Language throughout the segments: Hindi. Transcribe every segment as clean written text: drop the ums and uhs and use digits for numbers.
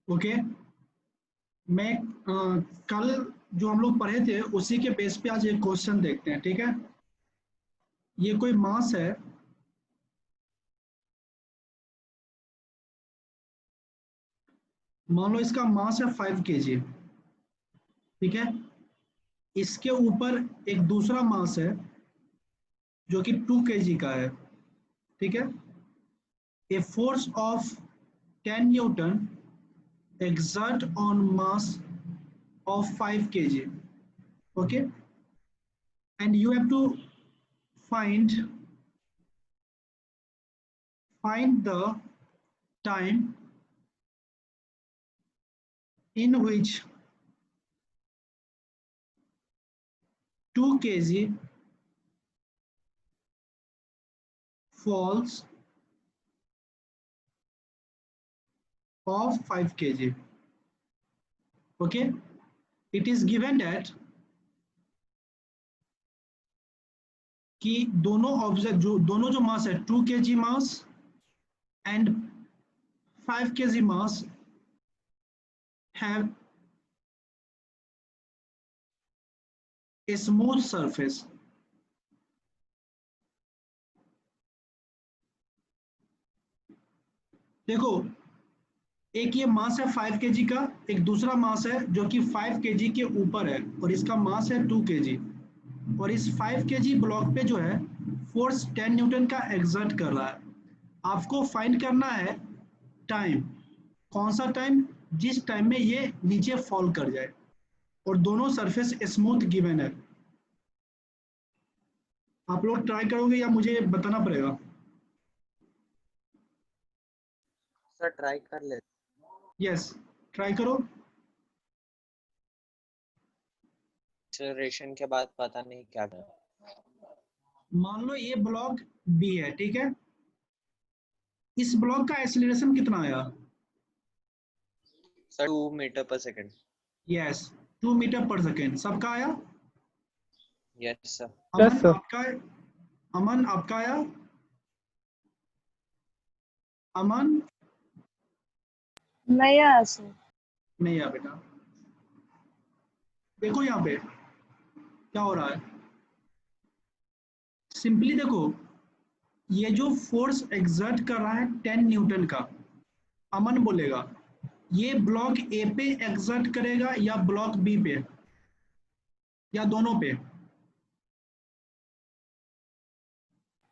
ओके, मैं कल जो हम लोग पढ़े थे उसी के बेस पे आज एक क्वेश्चन देखते हैं, ठीक है। ये कोई मास है, मान लो इसका मास है 5 kg, ठीक है। इसके ऊपर एक दूसरा मास है जो कि 2 kg का है, ठीक है। A force of 10 Newton exert on mass of 5 kg, okay, and you have to find the time in which 2 kg falls of 5 kg, okay. It is given that कि दोनों जो मास है 2 kg mass and 5 kg mass have a smooth surface. देखो, एक ये मास है 5 kg का, एक दूसरा मास है जो कि 5 kg के ऊपर है और इसका मास है 2 kg, और इस 5 kg ब्लॉक पे जो है फोर्स 10 न्यूटन का एक्सर्ट कर रहा है। आपको फाइंड करना है टाइम, कौन सा टाइम, जिस टाइम में ये नीचे फॉल कर जाए, और दोनों सरफेस स्मूथ गिवन है। आप लोग ट्राई करोगे या मुझे बताना पड़ेगा? सर ट्राई कर ले। यस, ट्राई करो। एक्सेलरेशन के बाद पता नहीं क्या था। मान लो ये ब्लॉक बी है, ठीक है। इस ब्लॉक का एक्सीलरेशन कितना आया? सर 2 मीटर पर सेकंड। यस, 2 मीटर पर सेकेंड। सबका आया? Yes sir. अमन आपका, अमन आपका आया? अमन नहीं आया सर। नहीं आया बेटा। देखो यहाँ पे क्या हो रहा है, सिंपली देखो, ये जो फोर्स एक्सर्ट कर रहा है 10 न्यूटन का, अमन बोलेगा ये ब्लॉक ए पे एक्सर्ट करेगा या ब्लॉक बी पे, या दोनों पे?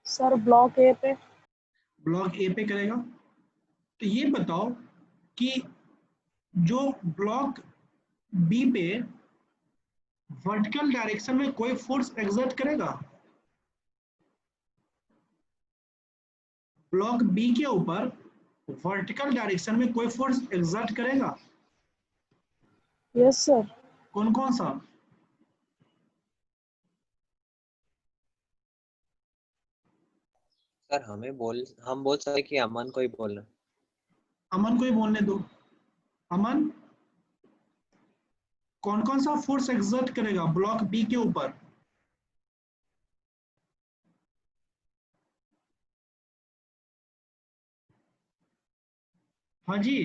सर ब्लॉक ए पे। ब्लॉक ए पे करेगा। तो ये बताओ कि जो ब्लॉक बी पे वर्टिकल डायरेक्शन में कोई फोर्स एक्सर्ट करेगा? ब्लॉक बी के ऊपर वर्टिकल डायरेक्शन में कोई फोर्स एक्सर्ट करेगा? Yes sir. कौन कौन सा? सर हम बोल सकते कि अमन को ही बोलना। अमन को ही बोलने दो। अमन, कौन कौन सा फोर्स एक्सर्ट करेगा ब्लॉक बी के ऊपर? हाँ जी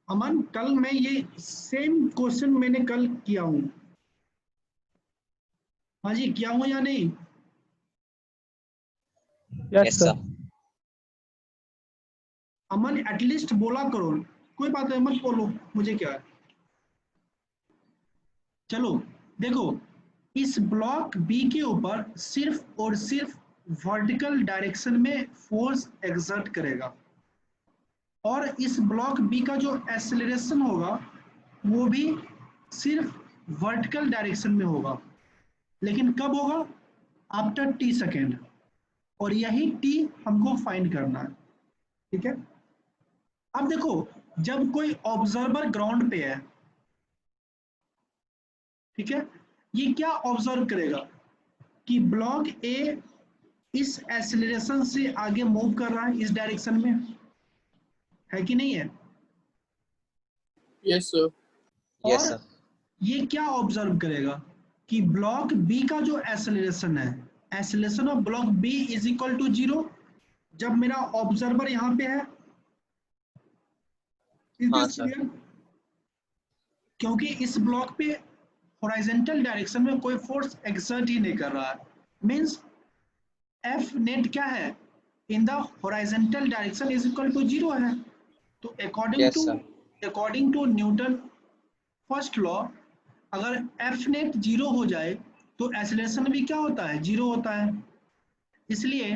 अमन, कल मैं ये सेम क्वेश्चन मैंने कल किया हूं। हाँ जी, किया हूं या नहीं? Yes sir. अमन एटलीस्ट बोला करो, कोई बात नहीं मत बोलो, मुझे क्या है। चलो देखो, इस ब्लॉक बी के ऊपर सिर्फ और सिर्फ वर्टिकल डायरेक्शन में फोर्स एक्सर्ट करेगा, और इस ब्लॉक बी का जो एक्सेलरेशन होगा वो भी सिर्फ वर्टिकल डायरेक्शन में होगा, लेकिन कब होगा? आफ्टर टी सेकेंड, और यही टी हमको फाइंड करना है, ठीक है। अब देखो, जब कोई ऑब्जर्वर ग्राउंड पे है, ठीक है, ये क्या ऑब्जर्व करेगा कि ब्लॉक ए इस एक्सेलरेशन से आगे मूव कर रहा है, इस डायरेक्शन में, है कि नहीं है? Yes sir. यस और सर। ये क्या ऑब्जर्व करेगा कि ब्लॉक बी का जो एक्सेलरेशन है, acceleration of block B is equal to 0, जब मेरा ऑब्जर्वर यहाँ पे है, हाँ सर। क्योंकि इस ब्लॉक पे हॉरिजॉन्टल डायरेक्शन में कोई फोर्स एक्सर्ट ही नहीं कर रहा है, मींस एफ नेट क्या है in the horizontal direction is equal to 0 है। तो yes sir. According to Newton first law, अगर एफ नेट 0 हो जाए तो एक्सेलरेशन भी क्या होता है, 0 होता है। इसलिए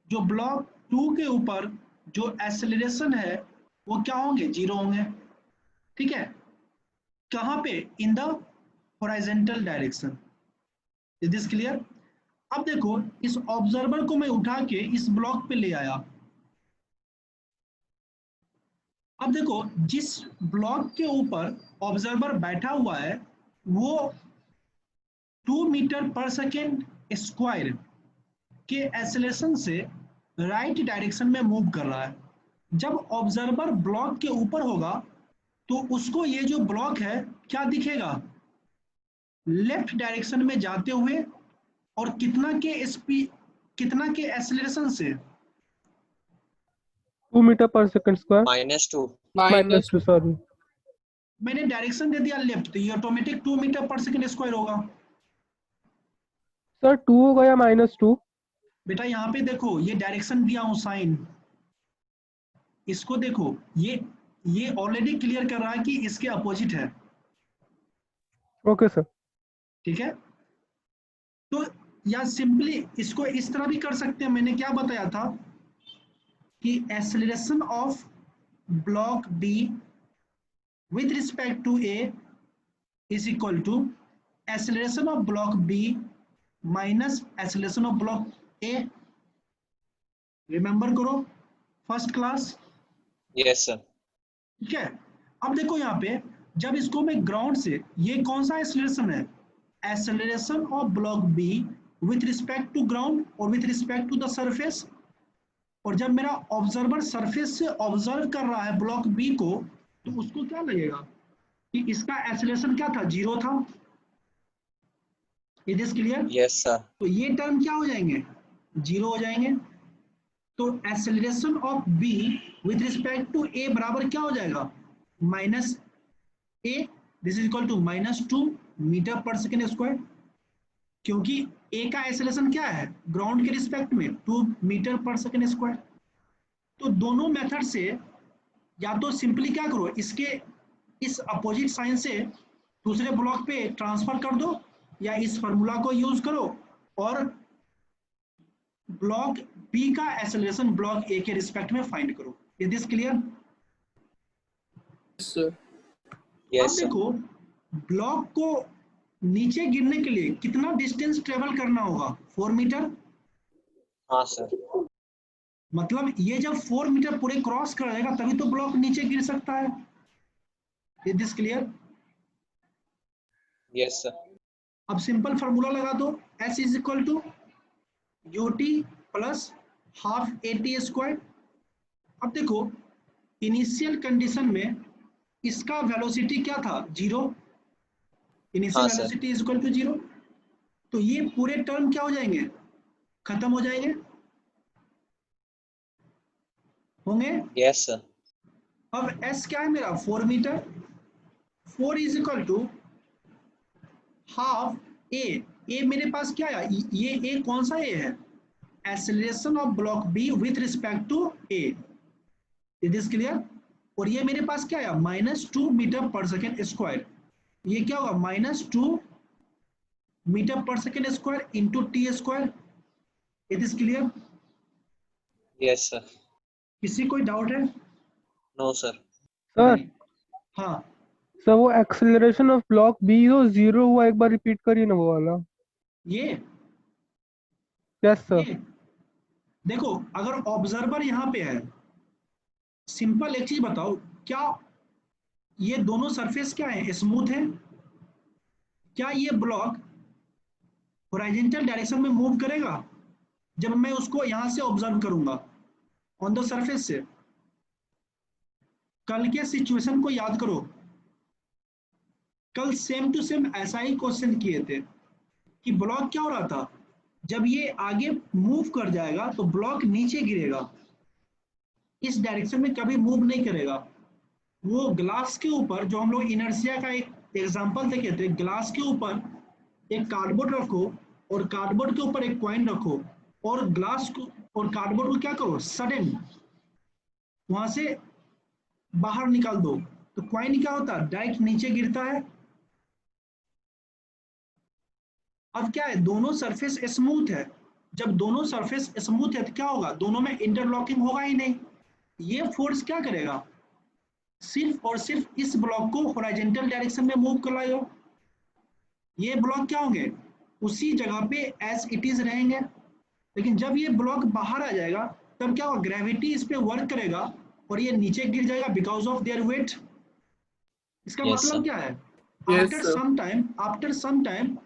जो ब्लॉक 2 के ऊपर जो एक्सेलरेशन है वो क्या होंगे, 0 होंगे। ठीक है, कहाँ पे, इन the horizontal direction. Is this clear? अब देखो इस ऑब्जर्वर को मैं उठा के इस ब्लॉक पे ले आया। अब देखो जिस ब्लॉक के ऊपर ऑब्जर्वर बैठा हुआ है वो 2 मीटर पर सेकेंड स्क्वायर के एक्सेलरेशन से राइट डायरेक्शन में मूव कर रहा है। जब ऑब्जर्वर ब्लॉक के ऊपर होगा तो उसको ये जो ब्लॉक है क्या दिखेगा, लेफ्ट डायरेक्शन में जाते हुए, और कितना के एक्सेलरेशन से, 2 मीटर पर सेकंड स्क्वायर -2। -2 सॉरी। मैंने डायरेक्शन दे दिया लेफ्ट, तो ये ऑटोमेटिक 2 मीटर पर सेकंड स्क्वायर होगा। सर 2 होगा या -2? बेटा यहाँ पे देखो ये डायरेक्शन दिया हूँ साइन, इसको देखो ये ऑलरेडी क्लियर कर रहा है कि इसके अपोजिट है। Okay sir. ठीक है, तो या सिंपली इसको इस तरह भी कर सकते हैं। मैंने क्या बताया था कि acceleration of block B with respect to A is equal to acceleration of block B minus acceleration of block A। Remember करो फर्स्ट क्लास। Yes sir. ठीक है, अब देखो यहाँ पे जब इसको मैं ग्राउंड से, ये कौन सा एक्सेलरेशन है, acceleration of block B with respect to ground और with respect to the surface. और जब मेरा ऑब्जर्वर सरफेस से ऑब्जर्व कर रहा है ब्लॉक बी को तो उसको क्या लगेगा कि इसका एक्सेलरेशन क्या था, 0 था। It is clear? Yes sir. तो ये टर्म क्या हो जाएंगे, 0 हो जाएंगे। तो acceleration of B with respect to A बराबर क्या हो जाएगा, -a, this is equal to -2 metre पर सेकेंड स्क्वायर, क्योंकि ए का एक्सेलरेशन क्या है ग्राउंड के रिस्पेक्ट में 2 मीटर पर सेकेंड स्क्वायर। तो दोनों मेथड से या तो सिंपली क्या करो, इसके इस अपोजिट साइन से दूसरे ब्लॉक पे ट्रांसफर कर दो, या इस फॉर्मूला को यूज करो और ब्लॉक बी का एक्सेलरेशन ब्लॉक ए के रिस्पेक्ट में फाइंड करो। Is this clear? यस अब देखो ब्लॉक को नीचे गिरने के लिए कितना डिस्टेंस ट्रेवल करना होगा, 4 मीटर। हाँ सर। मतलब ये जब 4 मीटर पूरे क्रॉस कर जाएगा तभी तो ब्लॉक नीचे गिर सकता है। Is this clear? Yes sir. अब सिंपल फार्मूला लगा दो, S is equal to ut plus half AT²। अब देखो इनिशियल कंडीशन में इसका वेलोसिटी क्या था, 0। इनिशियल हाँ, वेलोसिटी इज इक्वल टू 0। तो ये पूरे टर्म क्या हो जाएंगे, खत्म हो जाएंगे, होंगे। Yes sir. अब S क्या है मेरा, 4 metre. 4 is equal to half A मेरे पास क्या है, ये ए कौन सा ए है, acceleration of block B with respect to A. Is this clear? और ये मेरे पास क्या है, -2 मीटर पर सेकेंड स्क्वायर। ये क्या होगा, -2 मीटर पर second square into t²। It is clear? Yes sir. किसी कोई डाउट है? No sir. सर हाँ सर वो एक्सेलरेशन ऑफ ब्लॉक बी जो 0 हुआ, एक बार रिपीट करिए ना वो वाला। ये यस सर। ये देखो अगर ऑब्जर्वर यहाँ पे है, सिंपल एक चीज बताओ, क्या ये दोनों सरफेस क्या है, स्मूथ है? क्या ये ब्लॉक हॉरिजॉन्टल डायरेक्शन में मूव करेगा जब मैं उसको यहां से ऑब्जर्व करूंगा ऑन द सरफेस से? कल के सिचुएशन को याद करो, कल सेम टू सेम ऐसा ही क्वेश्चन किए थे कि ब्लॉक क्या हो रहा था, जब ये आगे मूव कर जाएगा तो ब्लॉक नीचे गिरेगा, इस डायरेक्शन में कभी मूव नहीं करेगा। वो ग्लास के ऊपर जो हम लोग इनर्शिया का एक एग्जांपल देखे थे, ग्लास के ऊपर एक कार्डबोर्ड रखो और कार्डबोर्ड के ऊपर एक कॉइन रखो और ग्लास को और कार्डबोर्ड को क्या करो, सडन वहां से बाहर निकाल दो, तो कॉइन क्या होता है, डायरेक्ट नीचे गिरता है। अब क्या है, दोनों सरफेस स्मूथ है, जब दोनों सरफेस स्मूथ है तो क्या होगा, दोनों में इंटरलॉकिंग होगा ही नहीं। ये फोर्स क्या करेगा, सिर्फ और सिर्फ इस ब्लॉक को हॉरिजॉन्टल डायरेक्शन में मूव कराएगा। ये ब्लॉक क्या होंगे, उसी जगह पे एज इट इज रहेंगे। लेकिन जब ये ब्लॉक बाहर आ जाएगा तब क्या होगा, ग्रेविटी इस पे वर्क करेगा और ये नीचे गिर जाएगा बिकॉज ऑफ देयर वेट। इसका Yes, मतलब sir. क्या है, Yes, sir. after some time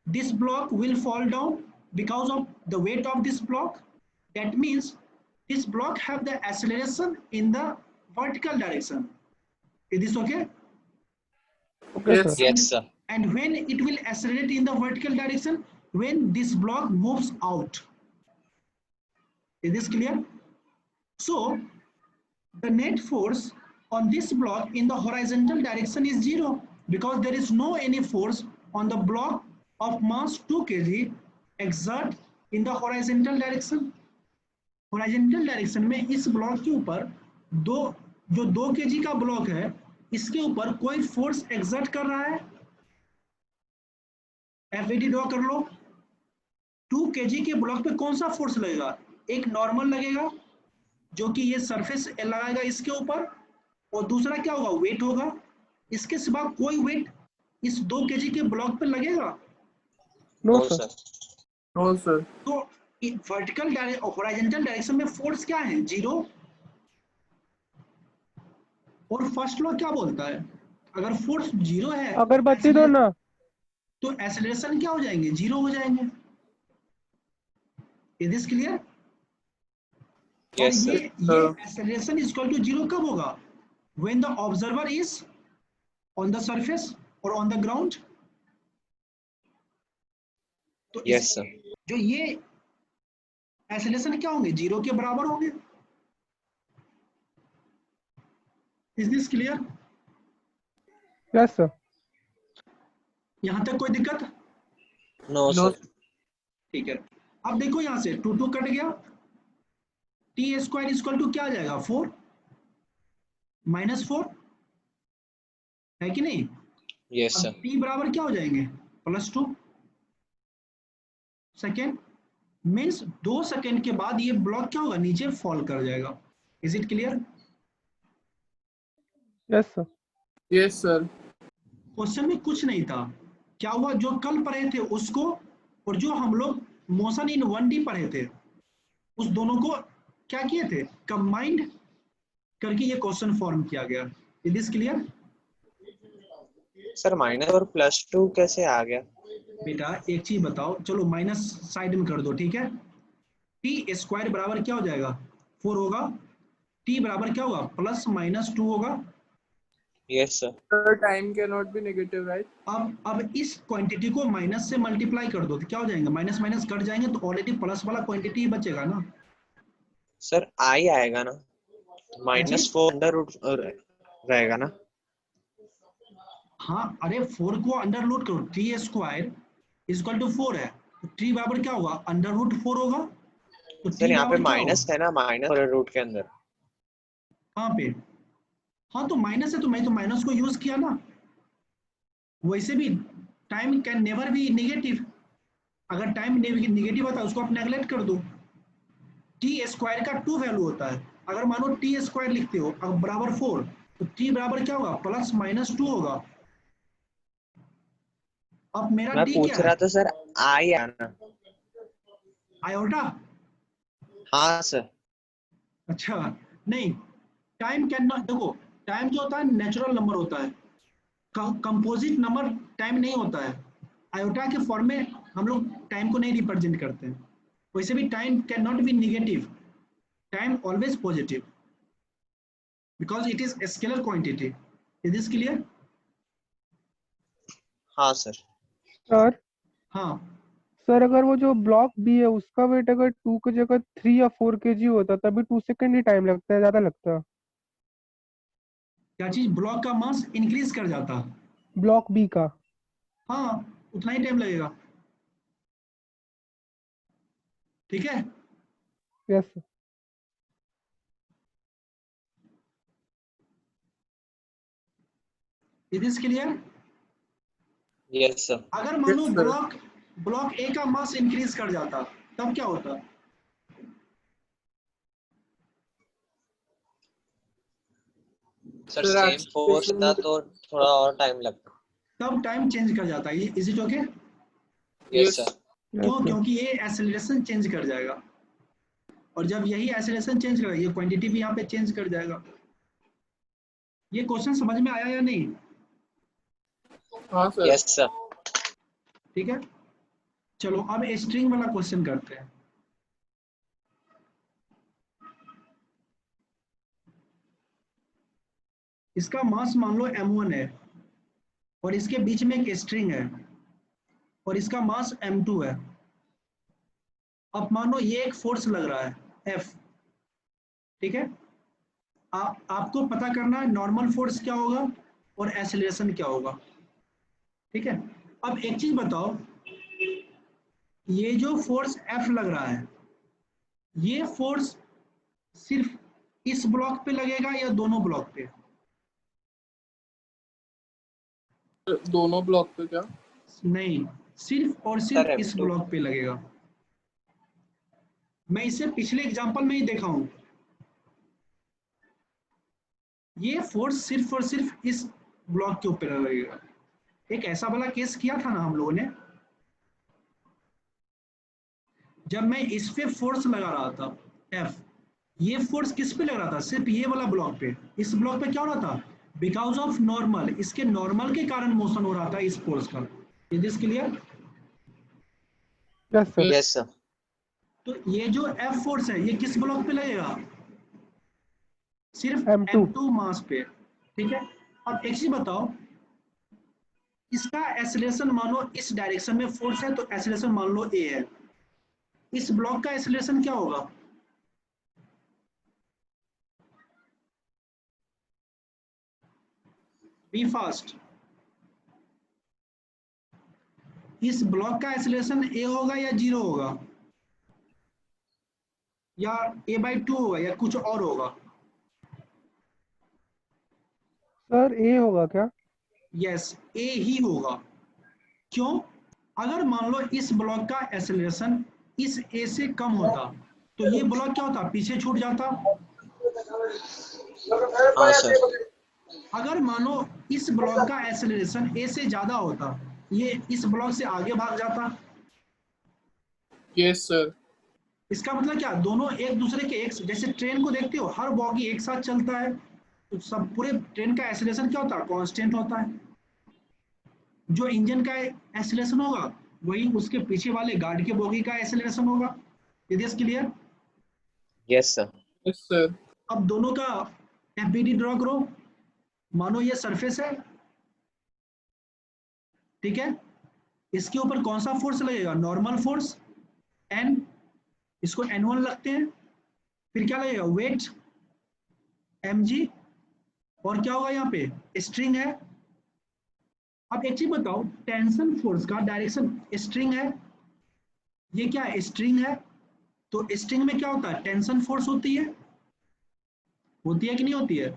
this block will fall down because of the weight of this block. That means this block have the acceleration in the vertical direction. Is this okay? Okay, Yes. sir. Yes, sir. And when it will accelerate in the vertical direction, when this block moves out. Is this clear? So the net force on this block in the horizontal direction is 0 because there is no any force on the block of mass 2 kg exert in the horizontal direction. Horizontal direction में इस ब्लॉक के ऊपर जो 2 kg का ब्लॉक है, इसके ऊपर कोई फोर्स एक्सर्ट कर रहा है, एफईडी ड्रॉ कर लो। 2 kg के ब्लॉक पे कौन सा फोर्स लगेगा, एक नॉर्मल लगेगा जो कि ये सरफेस लगाएगा इसके ऊपर, और दूसरा क्या होगा, वेट होगा। इसके सिवा कोई वेट इस 2 kg के ब्लॉक पे लगेगा। No, No, sir. sir. No, sir. तो वर्टिकल हॉरिजॉन्टल डायरेक्शन में फोर्स क्या है, 0। और फर्स्ट लॉ क्या बोलता है, अगर फोर्स 0 है अगरबत्ती दो ना। तो एक्सेलरेशन क्या हो जाएंगे, 0 हो जाएंगे। Is this clear? Yes, और sir. ये एक्सेलरेशन इज इक्वल टू 0 कब होगा, when the observer is on the surface और ऑन द ग्राउंड। तो Yes, sir. जो ये एक्सेलरेशन क्या होंगे, 0 के बराबर होंगे। Is this clear? Yes, sir. यहां तक कोई दिक्कत? No, No. sir. ठीक है, अब देखो यहां से 2 2 कट गया, टी स्क्वायर इक्वल टू क्या आ जाएगा, 4 -4 है कि नहीं। Yes, sir. अब टी बराबर क्या हो जाएंगे, +2 सेकेंड। मीन्स 2 सेकेंड के बाद ये ब्लॉक क्या होगा, नीचे फॉल कर जाएगा। Is it clear? Yes, sir. Yes, sir. Question में कुछ नहीं था, क्या हुआ, जो कल पढ़े थे उसको और जो हम लोग मोशन इन 1D पढ़े थे उस दोनों को क्या किए थे, कंबाइंड करके ये क्वेश्चन फॉर्म किया गया। Is this clear? Sir, minus और +2 कैसे आ गया? बेटा एक चीज बताओ, चलो माइनस साइड में कर दो, ठीक है। टी स्क्वायर बराबर क्या हो जाएगा, 4 होगा। टी बराबर क्या होगा, +-2 होगा। Yes, sir. Sir, time cannot be negative, right? अब इस क्वांटिटी को माइनस से मल्टीप्लाई कर दो तो क्या हो जाएगा, माइनस माइनस कट जाएंगे तो ऑलरेडी प्लस वाला क्वांटिटी बचेगा ना। Sir, I आएगा ना, -4 अंडर रूट रहेगा ना। हाँ अरे 4 को अंडर रूट करो, टी स्क्वायर इक्वल टू 4 है तो टी बराबर क्या होगा, √4 होगा। तो सर टी यहाँ पे बराबर क्या माइनस होगा, है ना, माइनस और रूट के अंदर। कहाँ पे, हाँ तो माइनस है तो मैं तो माइनस को यूज किया ना। वैसे भी time can never be negative, अगर टाइम नेगेटिव होता है उसको आप नेगलेक्ट कर दो। टी स्क्वायर का 2 वैल्यू होता है, अगर मानो टी स्क्वायर लिखते हो अब बराबर 4 तो टी बराबर क्या होगा, +-2 होगा। अब मेरा मैं टी पूछ क्या है, रहा था सर, आई आना। आयोटा। हाँ सर। अच्छा नहीं, टाइम कैन नॉट, देखो टाइम जो होता है नेचुरल नंबर होता है, कंपोजिट नंबर टाइम नहीं होता है। आयोटा के फॉर्म में हम लोग टाइम को नहीं रिप्रेजेंट करते हैं। वैसे भी time can not be negative, time always positive because it is scalar quantity. Is this clear? हाँ सर। Sir, हाँ सर अगर वो जो ब्लॉक बी है उसका वेट अगर 2 की जगह 3 या 4 kg होता तभी 2 सेकंड ही टाइम लगता है, ज्यादा लगता है। क्या चीज? ब्लॉक का मास इंक्रीज कर जाता। ब्लॉक बी का। हाँ, उतना ही टाइम लगेगा। ठीक है। Yes sir. Is this clear? Yes, sir. अगर मान लो Yes, sir. ब्लॉक ए का मास इंक्रीज कर जाता, तब क्या होता? Sir Sir, same force acceleration था में- तो थोड़ा और टाइम लगता। तब टाइम चेंज कर जाता है। Is it okay? Yes Yes. Sir. Yes क्यों? सर। क्योंकि ये एसिलेशन चेंज कर जाएगा, और जब यही एसिलेशन चेंज करेगा, ये क्वांटिटी भी यहाँ पे चेंज कर जाएगा। ये क्वेश्चन समझ में आया या नहीं? हाँ सर। Yes sir. ठीक है, चलो अब स्ट्रिंग वाला क्वेश्चन करते हैं। इसका मास मान लो m1 है, और इसके बीच में एक स्ट्रिंग है, और इसका मास m2 है। अब मानो ये एक फोर्स लग रहा है F। ठीक है, आपको पता करना है नॉर्मल फोर्स क्या होगा और एक्सेलरेशन क्या होगा। ठीक है, अब एक चीज बताओ, ये जो फोर्स F लग रहा है, ये फोर्स सिर्फ इस ब्लॉक पे लगेगा या दोनों ब्लॉक पे? दोनों ब्लॉक पे क्या? नहीं, सिर्फ और सर सिर्फ इस M2। ब्लॉक पे लगेगा। मैं इसे पिछले एग्जांपल में ही देखा हूं। ये फोर्स सिर्फ और सिर्फ इस ब्लॉक के ऊपर लगेगा। एक ऐसा वाला केस किया था ना हम लोगों ने, जब मैं इस पे फोर्स लगा रहा था F, ये फोर्स किस पे लग रहा था? सिर्फ ये वाला ब्लॉक पे। इस ब्लॉक पे क्या हो रहा था? बिकॉज ऑफ नॉर्मल, इसके नॉर्मल के कारण मोशन हो रहा था इस फोर्स का। Is this clear? Yes sir. Yes sir. तो ये जो F फोर्स है, ये किस ब्लॉक पे लगेगा? सिर्फ M2। M2 मास पे। ठीक है, अब एक चीज बताओ, इसका एक्सेलरेशन मान लो इस डायरेक्शन में फोर्स है, तो एक्सेलरेशन मान लो a है। इस ब्लॉक का एक्सेलरेशन क्या होगा? Be fast. इस ब्लॉक का एक्सेलरेशन a होगा या 0 होगा, या a/2 होगा, या कुछ और होगा? सर ए होगा क्या? यस, a ही होगा। क्यों? अगर मान लो इस ब्लॉक का एक्सेलरेशन इस a से कम होता, तो ये ब्लॉक क्या होता? पीछे छूट जाता। हाँ सर। अगर मानो इस ब्लॉक का एक्सेलरेशन a से ज्यादा होता, ये इस ब्लॉक से आगे भाग जाता। Yes, sir. इसका मतलब क्या? दोनों एक दूसरे के एक, जैसे ट्रेन को देखते हो, हर बॉगी एक साथ चलता है, तो सब पूरे ट्रेन का एक्सेलरेशन क्या होता है? कांस्टेंट होता है। जो इंजन का एक्सेलरेशन होगा, वही उसके पीछे वाले गार्ड के बॉगी का एक्सेलरेशन होगा। Is this clear? Yes sir. Yes, sir. अब दोनों का एफबीडी ड्रॉ करो। मानो ये सरफेस है, ठीक है, इसके ऊपर कौन सा फोर्स लगेगा? नॉर्मल फोर्स N, इसको N1 लगते हैं। फिर क्या लगेगा? वेट mg, और क्या होगा यहाँ पे? स्ट्रिंग है। अब एक चीज बताओ, टेंशन फोर्स का डायरेक्शन स्ट्रिंग है, ये क्या है? स्ट्रिंग है। तो स्ट्रिंग में क्या होता है? टेंशन फोर्स होती है। होती है कि नहीं होती है?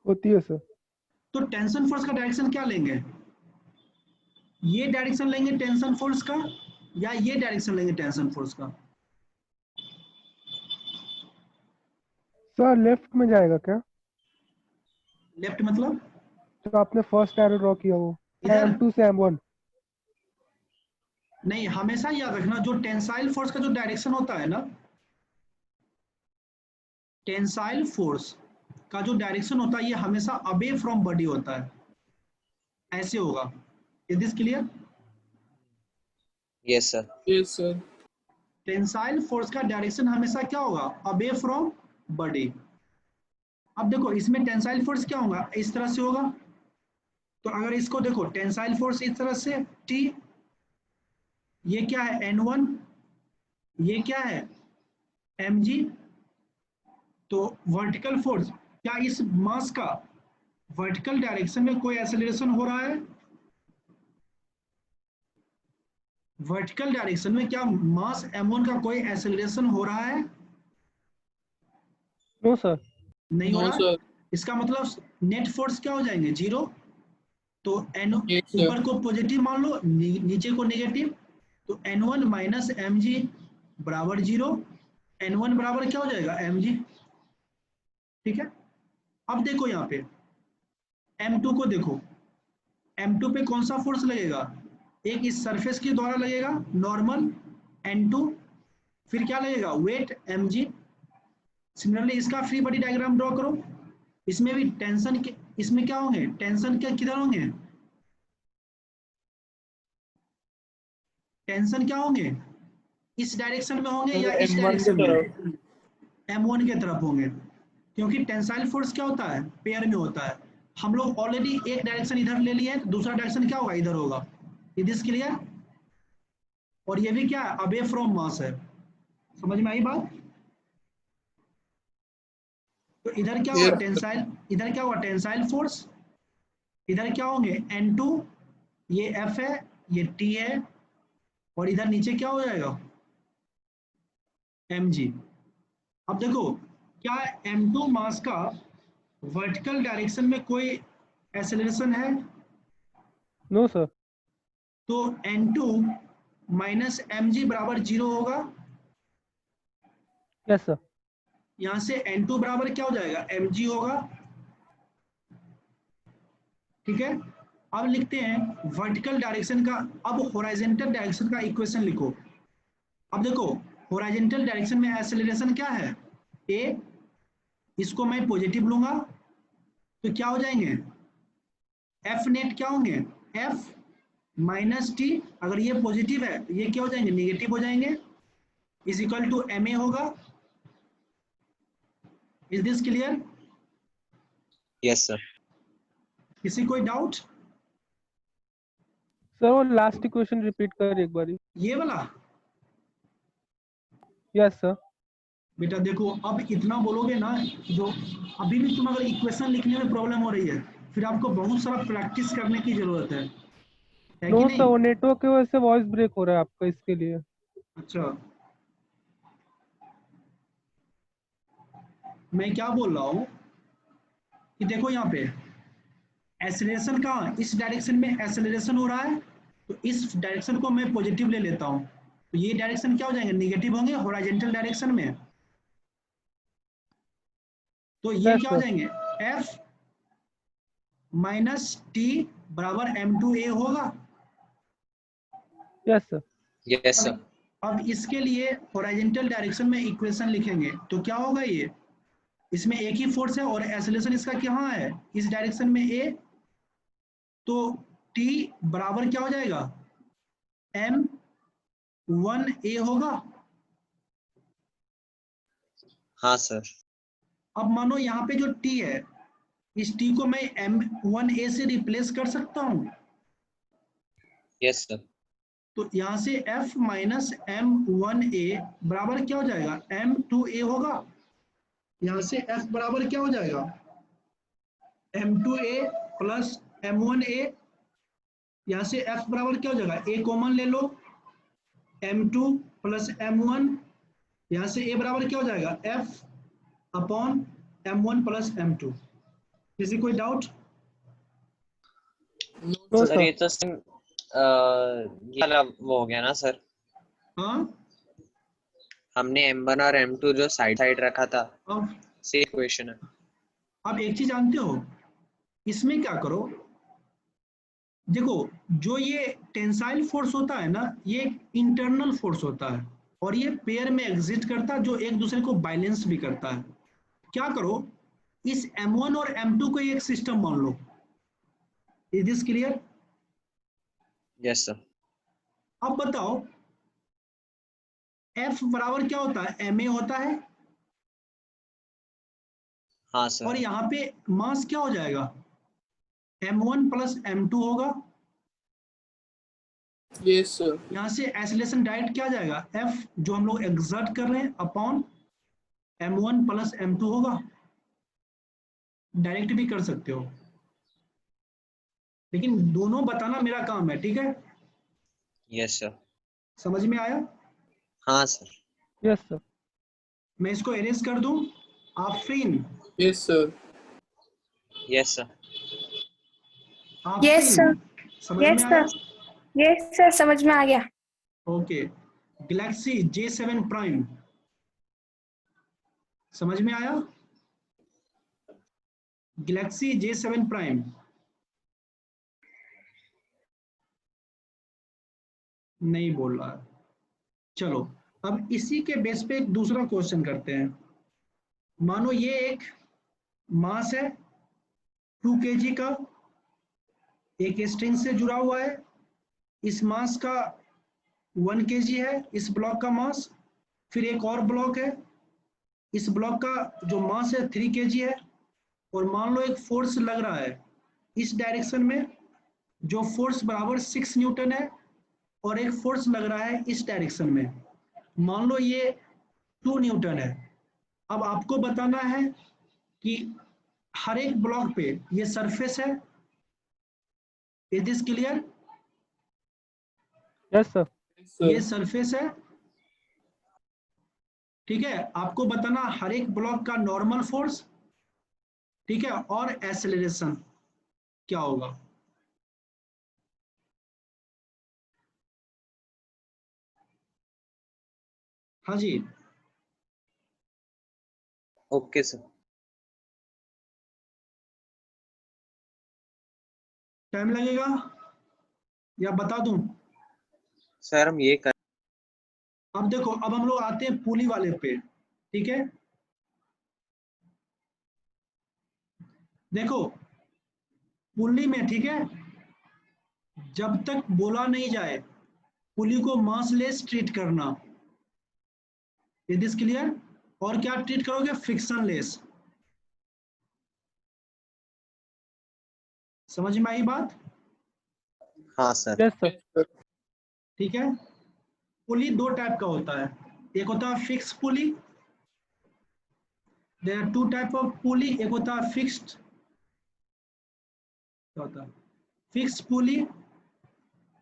होती है सर। तो टेंशन फोर्स का डायरेक्शन क्या लेंगे? ये डायरेक्शन लेंगे टेंशन फोर्स का, या ये डायरेक्शन लेंगे टेंशन फोर्स का? सर लेफ्ट में जाएगा क्या? लेफ्ट मतलब? तो आपने फर्स्ट एरो ड्रॉ किया वो इधर M2 से M1। नहीं, हमेशा याद रखना, जो टेंसाइल फोर्स का जो डायरेक्शन होता है ना, टेंसाइल फोर्स का जो डायरेक्शन होता है, ये हमेशा अवे फ्रॉम बॉडी होता है। ऐसे होगा। Is this clear? Yes sir. Yes, sir. Tensile force का डायरेक्शन हमेशा क्या होगा? Away from body. अब देखो, इसमें टेंसाइल फोर्स क्या होगा? इस तरह से होगा। तो अगर इसको देखो, टेंसाइल फोर्स इस तरह से T, ये क्या है? N1, ये क्या है? mg। तो वर्टिकल फोर्स क्या इस मास का वर्टिकल डायरेक्शन में कोई एक्सेलरेशन हो रहा है? वर्टिकल डायरेक्शन में क्या मास m1 का कोई एक्सेलरेशन हो रहा है? No sir. नहीं हो नो रहा। सर। इसका मतलब नेट फोर्स क्या हो जाएंगे? 0। तो n यस सर। ऊपर को पॉजिटिव मान लो, नीचे को नेगेटिव, तो n1 माइनस mg बराबर 0। n1 बराबर क्या हो जाएगा? mg। ठीक है। अब देखो यहाँ पे m2 को देखो, m2 पे कौन सा फोर्स लगेगा? एक इस सरफेस के द्वारा लगेगा नॉर्मल n2, फिर क्या लगेगा? Weight mg। सिमिलरली इसका फ्री बॉडी डायग्राम ड्रॉ करो। इसमें भी टेंशन के, इसमें क्या होंगे? टेंशन क्या किधर होंगे? टेंशन क्या होंगे? इस डायरेक्शन में होंगे या इस M1 की डायरेक्शन तरफ। में? m1 के तरफ होंगे, क्योंकि टेंसाइल फोर्स क्या होता है? पेयर में होता है। हम लोग ऑलरेडी एक डायरेक्शन इधर ले लिए हैं, तो दूसरा डायरेक्शन क्या होगा? इधर होगा। It is clear? और ये भी क्या है? अवे फ्रॉम मास है। समझ में आई बात? तो इधर क्या होगा? यस। टेंसाइल, इधर क्या होगा? Tensile force. इधर क्या होंगे? n2, ये F है, ये T है, और इधर नीचे क्या हो जाएगा? mg। अब देखो, क्या m2 मास का वर्टिकल डायरेक्शन में कोई एक्सेलरेशन है? No sir. तो n2 माइनस mg बराबर 0 होगा। Yes sir. यहां से n2 बराबर क्या हो जाएगा? mg होगा। ठीक है। अब लिखते हैं वर्टिकल डायरेक्शन का, अब हॉरिजॉन्टल डायरेक्शन का इक्वेशन लिखो। अब देखो, हॉरिजॉन्टल डायरेक्शन में एक्सेलरेशन क्या है? a, इसको मैं पॉजिटिव लूंगा तो क्या हो जाएंगे? एफ नेट क्या होंगे? एफ माइनस टी, अगर ये पॉजिटिव है ये क्या हो जाएंगे? नेगेटिव हो जाएंगे, is equal to M A होगा। Is this clear? Yes sir. किसी कोई डाउट? सर वो लास्ट इक्वेशन रिपीट कर एक बारी। ये वाला? Yes sir. बेटा देखो, अब इतना बोलोगे ना, जो अभी भी तुम अगर इक्वेशन लिखने में प्रॉब्लम हो रही है, फिर आपको बहुत सारा प्रैक्टिस करने की जरूरत है कि नो सर, नहीं? वो नेटवर्क की वजह से वॉइस ब्रेक हो रहा है आपका, इसके लिए। अच्छा, मैं क्या बोल रहा हूँ कि देखो यहाँ पे एक्सेलरेशन कहाँ? इस डायरेक्शन में एक्सेलरेशन हो रहा है, तो इस डायरेक्शन को मैं पॉजिटिव ले लेता हूँ, तो ये डायरेक्शन क्या हो जाएंगे? नेगेटिव होंगे हॉरिजॉन्टल डायरेक्शन में। तो ये यस क्या हो सर। जाएंगे? एफ माइनस टी बराबर m2a होगा। Yes sir. Yes sir. अब इसके लिए हॉरिजॉन्टल डायरेक्शन में इक्वेशन लिखेंगे तो क्या होगा? ये इसमें एक ही फोर्स है और एक्सेलरेशन इसका कहाँ है? इस डायरेक्शन में a, तो t बराबर क्या हो जाएगा? m1a होगा। हाँ सर। अब मानो यहाँ पे जो t है, इस t को मैं m1a से रिप्लेस कर सकता हूँ। Yes sir. तो यहाँ से f माइनस m1a बराबर क्या हो जाएगा? m2a होगा। यहाँ से f बराबर क्या हो जाएगा? m2a plus m1a। यहाँ से f बराबर क्या हो जाएगा? a कॉमन ले लो, m2 प्लस m1। यहाँ से a बराबर क्या हो जाएगा? f upon m1 plus m2। किसी कोई डाउट? No sir sir. ये तो सर ये वाला वो हो गया ना सर। हाँ। हमने m1 और m2 जो साइड साइड रखा था, अब सेम इक्वेशन है। अब एक चीज जानते हो, इसमें क्या करो, देखो जो ये टेंसाइल फोर्स होता है ना, ये इंटरनल फोर्स होता है और ये पेयर में एग्जिस्ट करता है, जो एक दूसरे को बैलेंस भी करता है। क्या करो, इस m1 और m2 को एक सिस्टम मान लो। Is this clear? Yes sir. अब बताओ, F बराबर क्या होता है? ma होता है, हाँ और सर। यहाँ पे मास क्या हो जाएगा? m1 प्लस m2 होगा। Yes sir. यहाँ से एक्सेलरेशन डायरेक्ट क्या जाएगा? F जो हम लोग एक्सर्ट कर रहे हैं अपॉन m1 प्लस m2 होगा। डायरेक्ट भी कर सकते हो, लेकिन दोनों बताना मेरा काम है, ठीक है? Yes sir. समझ में आया? हाँ सर। Yes sir. मैं इसको अरेंज कर दूं? Afreen, yes sir. Yes sir. Yes sir. Afreen, समझ यस में आया? सर। यस सर, समझ में आ गया। ओके, गैलेक्सी J7 प्राइम, समझ में आया? गैलेक्सी J7 प्राइम, नहीं बोल रहा है। चलो, अब इसी के बेस पे एक दूसरा क्वेश्चन करते हैं। मानो ये एक मास है 2 kg का, एक स्ट्रिंग से जुड़ा हुआ है, इस मास का 1 kg है इस ब्लॉक का मास। फिर एक और ब्लॉक है, इस ब्लॉक का जो मास है 3 kg है, और मान लो एक फोर्स लग रहा है इस डायरेक्शन में, जो फोर्स बराबर 6 न्यूटन है, और एक फोर्स लग रहा है इस डायरेक्शन में, मान लो ये 2 न्यूटन है। अब आपको बताना है कि हर एक ब्लॉक पे ये सरफेस है। Is this clear? Yes sir. ये सर सरफेस है, ठीक है? आपको बताना हर एक ब्लॉक का नॉर्मल फोर्स, ठीक है, और एक्सेलरेशन क्या होगा। हाँ जी, ओके सर। टाइम लगेगा या बता दूं? सर हम ये कर। अब देखो, अब हम लोग आते हैं पुली वाले पे, ठीक है? देखो, पुली में, ठीक है, जब तक बोला नहीं जाए पुली को मासलेस ट्रीट करना। Is this clear? और क्या ट्रीट करोगे? Friction less. समझ में आई बात? हाँ सर। Yes sir. ठीक है, पुली दो टाइप का होता है, एक होता है fix pulley, there are two type of pulley, एक होता है फिक्स्ड, क्या होता है, फिक्स पुली,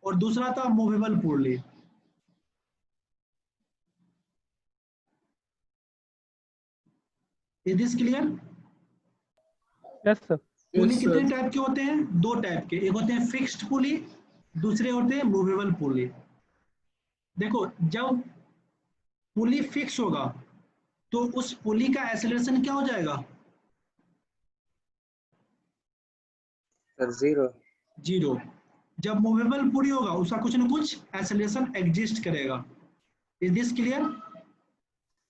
और दूसरा था movable pulley. Is this clear? Yes sir. Pulley yes कितने सर। टाइप के होते हैं? दो टाइप के, एक होते हैं फिक्स्ड पुली, दूसरे होते हैं मूवेबल पुली। देखो, जब पुली फिक्स होगा तो उस पुली का एक्सेलरेशन क्या हो जाएगा? सर 0। जीरो। जब मूवेबल पुली होगा उसका कुछ ना कुछ एक्सेलरेशन एग्जिस्ट करेगा। Is this clear?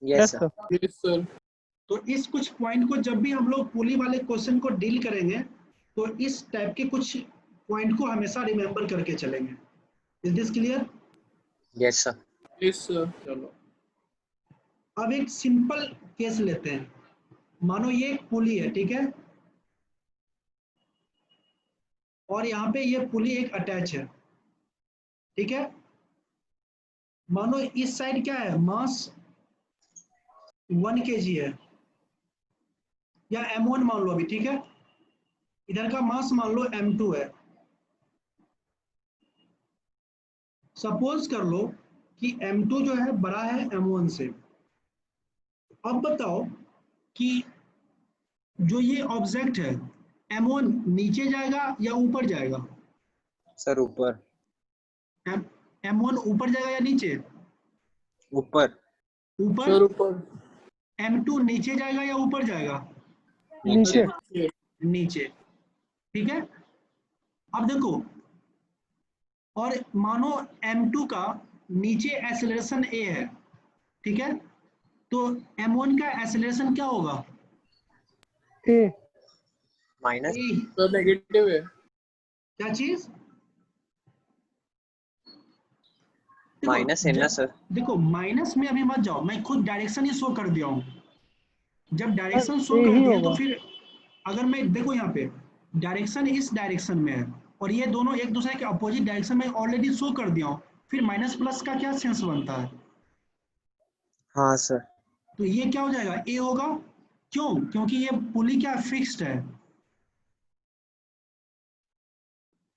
Yes yes sir. Sir. Yes sir. तो इस कुछ पॉइंट को जब भी हम लोग पुली वाले क्वेश्चन को डील करेंगे तो इस टाइप के कुछ पॉइंट को हमेशा रिमेंबर करके चलेंगे। Is this clear? Yes sir. Yes sir. चलो अब एक सिंपल केस लेते हैं। मानो ये एक पुली है, ठीक है, और यहाँ पे ये पुली एक अटैच है, ठीक है। मानो इस साइड क्या है, मास 1 kg है, या m1 मान लो अभी, ठीक है। इधर का मास मान लो m2 है। सपोज कर लो कि m2 जो है बड़ा है m1 से। अब बताओ कि जो ये ऑब्जेक्ट है m1 नीचे जाएगा या ऊपर जाएगा? सर ऊपर। m1 ऊपर जाएगा या नीचे? ऊपर। ऊपर। सर ऊपर। m2 नीचे जाएगा या ऊपर जाएगा? सर नीचे। नीचे। नीचे, ठीक है। अब देखो, और मानो m2 का नीचे एक्सेलरेशन a है, ठीक है, तो m1 का एक्सेलरेशन क्या होगा? ए। माइनस। a। सर नेगेटिव है। क्या चीज? देखो, माइनस है ना सर? देखो माइनस में अभी मत जाओ, मैं खुद डायरेक्शन ही शो कर दिया हूँ। जब सर डायरेक्शन शो ए कर ही दिया तो होगा। फिर अगर मैं देखो यहाँ पे डायरेक्शन इस डायरेक्शन में है और ये दोनों एक दूसरे के अपोजिट डायरेक्शन में ऑलरेडी शो कर दिया हूँ, फिर माइनस प्लस का क्या सेंस बनता है? हाँ सर। तो ये क्या हो जाएगा? ए होगा, क्यों? क्योंकि ये पुली क्या फिक्स्ड है।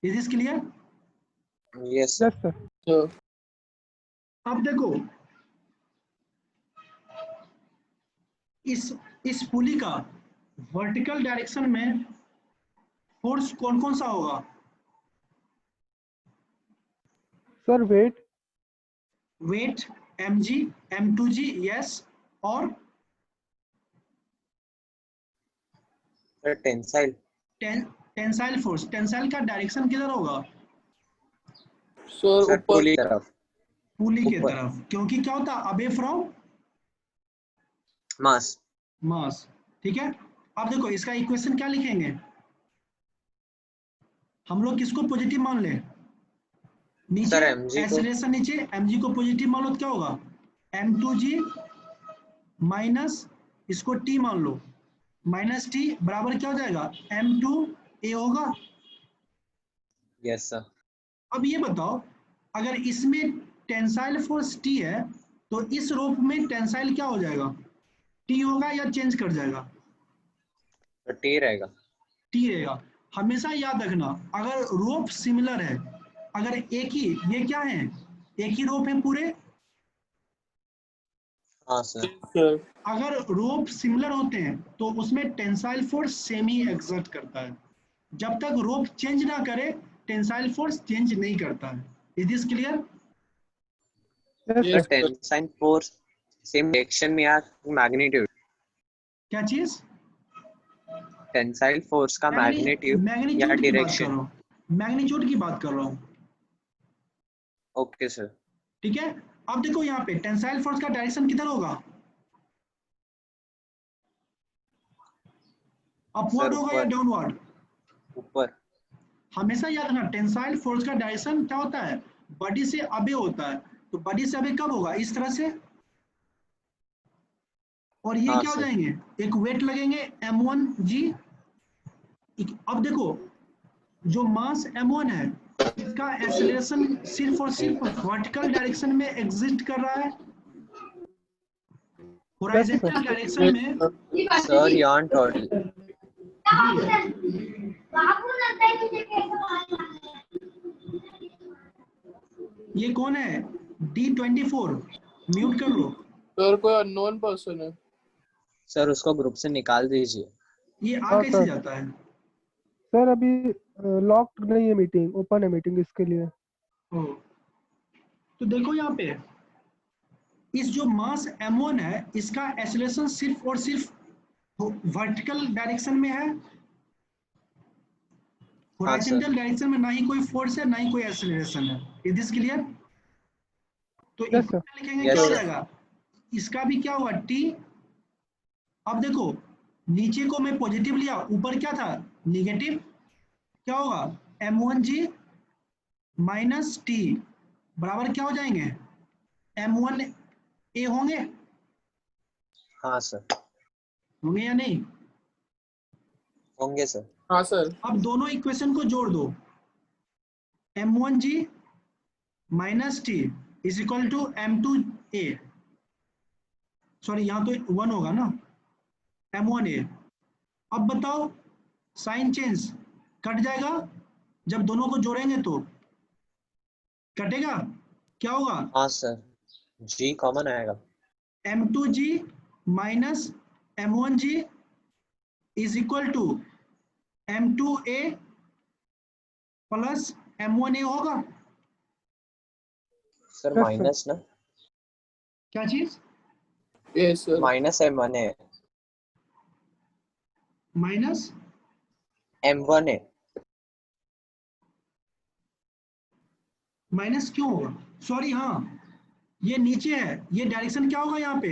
Is this clear? Yes, sir. Yes sir. Sir. अब देखो इस पुली का वर्टिकल डायरेक्शन में फोर्स कौन कौन सा होगा? Sir weight. Weight, mg, m2g, yes, और Sir, tensile. Tensile force. टेंसाइल का डायरेक्शन किधर होगा? Sir, Sir, ऊपर. pulley तरफ. पुली के ऊपर. तरफ, क्योंकि क्या होता है अबे फ्रॉम Mass. मास। ठीक है, अब देखो इसका इक्वेशन क्या लिखेंगे? हम लोग किसको पॉजिटिव मान ले? नीचे Sir, mg को. एक्सेलरेशन नीचे, mg को पॉजिटिव मान लो तो क्या होगा? m2g माइनस इसको t मान लो, माइनस t बराबर क्या हो जाएगा? m2a होगा। Yes, sir. अब ये बताओ, अगर इसमें टेंसाइल फोर्स T है तो इस रोप में टेंसाइल क्या हो जाएगा? T होगा या चेंज कर जाएगा? तो T रहेगा. T रहेगा। हमेशा याद रखना, अगर रोप सिमिलर है, अगर एक ही, ये क्या है, एक ही रोप है पूरे, हाँ sir. Yes, sir. अगर रोप सिमिलर होते हैं तो उसमें टेंसाइल फोर्स सेम ही एक्सर्ट करता है। जब तक रोप चेंज ना करे टेंसाइल फोर्स चेंज नहीं करता है। Is this clear? Yes Yes, Sir, sir. sir. tensile force same direction में या magnitude. क्या चीज? Tensile force का magnitude या मैग्नीट्यूड की बात कर direction. रहा हूँ, मैग्नीट्यूड की बात कर रहा हूँ। Okay sir. ठीक है, अब देखो यहाँ पे टेंसाइल फोर्स का डायरेक्शन किधर होगा? अपवर्ड Sir, होगा या ऊपर. डाउनवर्ड? ऊपर. हमेशा याद रखना टेंसाइल फोर्स का डायरेक्शन क्या होता है? बॉडी से अबे होता है। तो बॉडी से अबे कब होगा? इस तरह से। और ये हाँ क्या हो sir. जाएंगे? एक वेट लगेंगे m1g। अब देखो जो मास m1 है इसका एक्सेलरेशन सिर्फ और सिर्फ वर्टिकल डायरेक्शन में एग्जिस्ट कर रहा है, yes sir. Horizontal direction Yes, में sir. Sir, yarn turtle. ये कौन है? D24 म्यूट कर लो। Sir, कोई unknown person है. Sir, उसको ग्रुप से निकाल दीजिए. ये आ हाँ कैसे सर। जाता है? सर अभी लॉक्ड नहीं है मीटिंग, ओपन है मीटिंग इसके लिए। ओ, तो देखो यहाँ पे इस जो मास m1 है इसका एक्सेलरेशन सिर्फ और सिर्फ वर्टिकल डायरेक्शन में है, हाँ sir. हॉरिजॉन्टल डायरेक्शन में ना ही कोई फोर्स है ना ही कोई एक्सेलरेशन है। Is this clear? तो यस सर। इक्वेशन लिखेंगे Yes क्या हो sir. जाएगा? इसका भी क्या होगा? t। अब देखो नीचे को मैं पॉजिटिव लिया, ऊपर क्या था? निगेटिव। क्या होगा? m1g माइनस टी बराबर क्या हो जाएंगे? m1a होंगे, हाँ sir. होंगे या नहीं? होंगे sir. हाँ sir. अब दोनों इक्वेशन को जोड़ दो, m1g minus T is equal to m2a, sorry यहाँ तो 1 होगा ना, m1a। अब बताओ साइन चेंज कट जाएगा, जब दोनों को जोड़ेंगे तो कटेगा, क्या होगा? हाँ sir. G कॉमन आएगा. m2g minus m1g is equal to m2a plus m1a होगा। Sir, Yes, sir. minus ना. क्या चीज? Yes, sir. Minus M1 है. माइनस M1 है. माइनस क्यों होगा? सॉरी हाँ, ये नीचे है, ये डायरेक्शन क्या होगा यहाँ पे?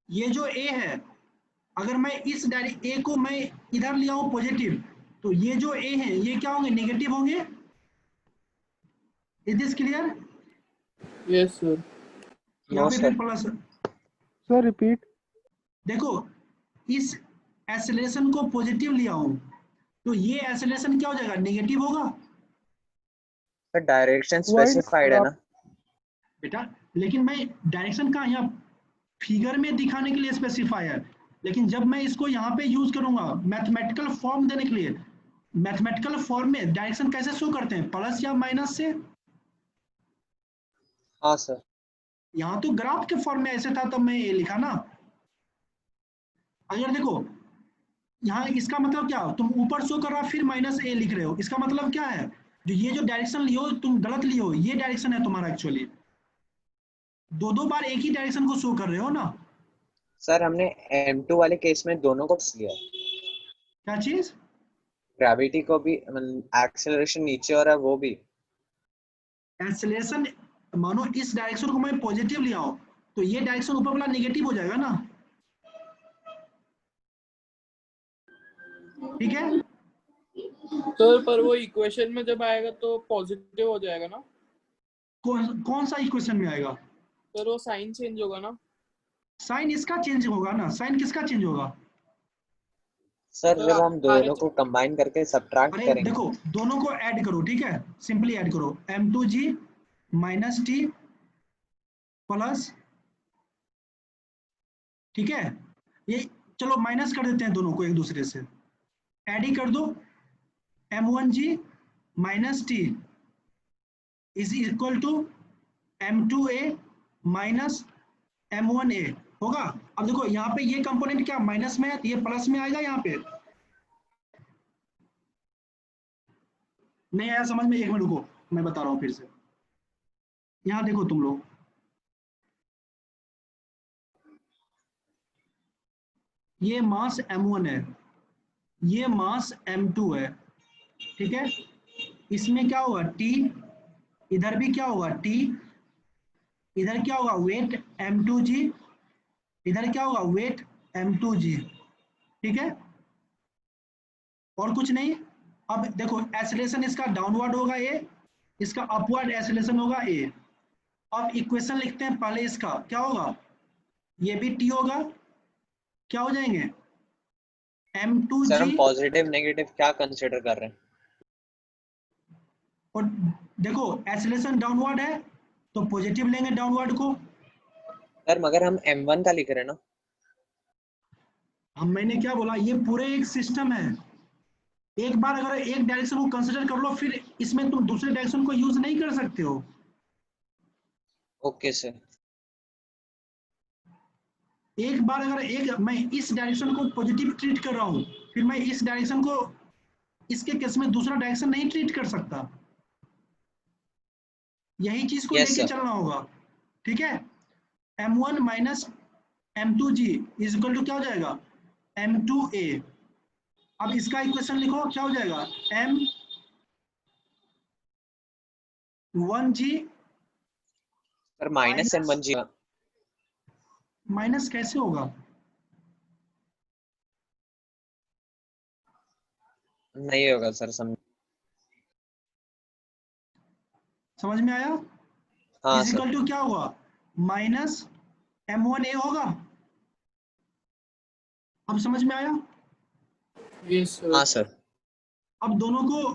ये जो a है, अगर मैं इस a को मैं इधर लिया हूँ पॉजिटिव, तो ये जो a है ये क्या होंगे? नेगेटिव होंगे। Is this clear? Yes, sir. यहाँ No पे sir. फिर प्लस। Sir repeat. देखो इस एक्सेलरेशन को पॉजिटिव लिया हूँ तो ये एक्सेलरेशन क्या हो जाएगा? नेगेटिव होगा Sir, direction Why specified है आप ना. बेटा। लेकिन मैं डायरेक्शन कहाँ? यहाँ फिगर में दिखाने के लिए स्पेसिफाई है, लेकिन जब मैं इसको यहाँ पे यूज करूंगा मैथमेटिकल फॉर्म देने के लिए, मैथमेटिकल फॉर्म में डायरेक्शन कैसे शो करते हैं, प्लस या माइनस से? हाँ सर। यहाँ तो ग्राफ के फॉर्म में ऐसे था तब मैं ये लिखा ना। अगर देखो यहाँ इसका मतलब क्या, तुम ऊपर शो कर रहा फिर माइनस ए लिख रहे हो, इसका मतलब क्या है, जो ये जो डायरेक्शन लियो तुम गलत लियो, ये डायरेक्शन है तुम्हारा एक्चुअली, दो दो बार एक ही डायरेक्शन को शो कर रहे हो ना। सर हमने M2 वाले केस में दोनों को लिया, क्या चीज? ग्रेविटी को भी, एक्सेलरेशन नीचे हो रहा है वो भी। एक्सेलरेशन, मानो इस डायरेक्शन को मैं पॉजिटिव लिया हो तो ये डायरेक्शन ऊपर वाला नेगेटिव हो जाएगा ना, ठीक है? सर पर वो इक्वेशन में जब आएगा तो पॉजिटिव हो जाएगा ना? कौन सा इक्वेशन में आएगा? सर वो साइन चेंज होगा ना? साइन इसका चेंज होगा ना, साइन किसका चेंज होगा? सर जब हम दोनों RH को कंबाइन करके सब्ट्रैक्ट अरे करेंगे। देखो दोनों को ऐड करो, ठीक है, सिंपली ऐड करो m2g माइनस टी प्लस, ठीक है, ये चलो माइनस कर देते हैं दोनों को एक दूसरे से, ऐड ही कर दो, m1g minus T is equal to m2a minus m1a होगा। अब देखो यहाँ पे ये कंपोनेंट क्या माइनस में है तो ये प्लस में आएगा, यहाँ पे नहीं आया समझ में, एक मिनट रुको मैं बता रहा हूँ फिर से। यहाँ देखो तुम लोग, ये मास m1 है, ये मास m2 है, ठीक है, इसमें क्या होगा t, इधर भी क्या होगा t, इधर क्या होगा वेट m2g, इधर क्या होगा वेट m2g, ठीक है, और कुछ नहीं। अब देखो एक्सेलरेशन इसका डाउनवर्ड होगा a, इसका अपवर्ड एक्सेलरेशन होगा a। अब इक्वेशन लिखते हैं पहले, इसका क्या होगा, ये भी t होगा, क्या हो जाएंगे सर हम m2g, पॉजिटिव नेगेटिव क्या कंसिडर कर रहे हैं? और देखो एक्सेलरेशन डाउनवर्ड है तो पॉजिटिव लेंगे डाउनवर्ड को। सर मगर हम M1 का लिख रहे हैं ना। हम मैंने क्या बोला, ये पूरे एक सिस्टम है, एक बार अगर एक डायरेक्शन को कंसीडर कर लो फिर इसमें तुम दूसरे डायरेक्शन को यूज नहीं कर सकते हो। Okay sir. एक बार अगर एक मैं इस डायरेक्शन को पॉजिटिव ट्रीट कर रहा हूँ फिर मैं इस डायरेक्शन को, इसके केस में दूसरा डायरेक्शन नहीं ट्रीट कर सकता, यही चीज को यस लेके सर। चलना होगा, ठीक है। m1 minus m2g is equal to क्या हो जाएगा m2a। अब इसका इक्वेशन लिखो, क्या हो जाएगा m1g sir minus M1g minus कैसे होगा, नहीं होगा सर, समझ में आया? हाँ इज सर। इक्वल टू क्या होगा माइनस m1a होगा। अब समझ में आया? यस हाँ सर। सर। अब दोनों को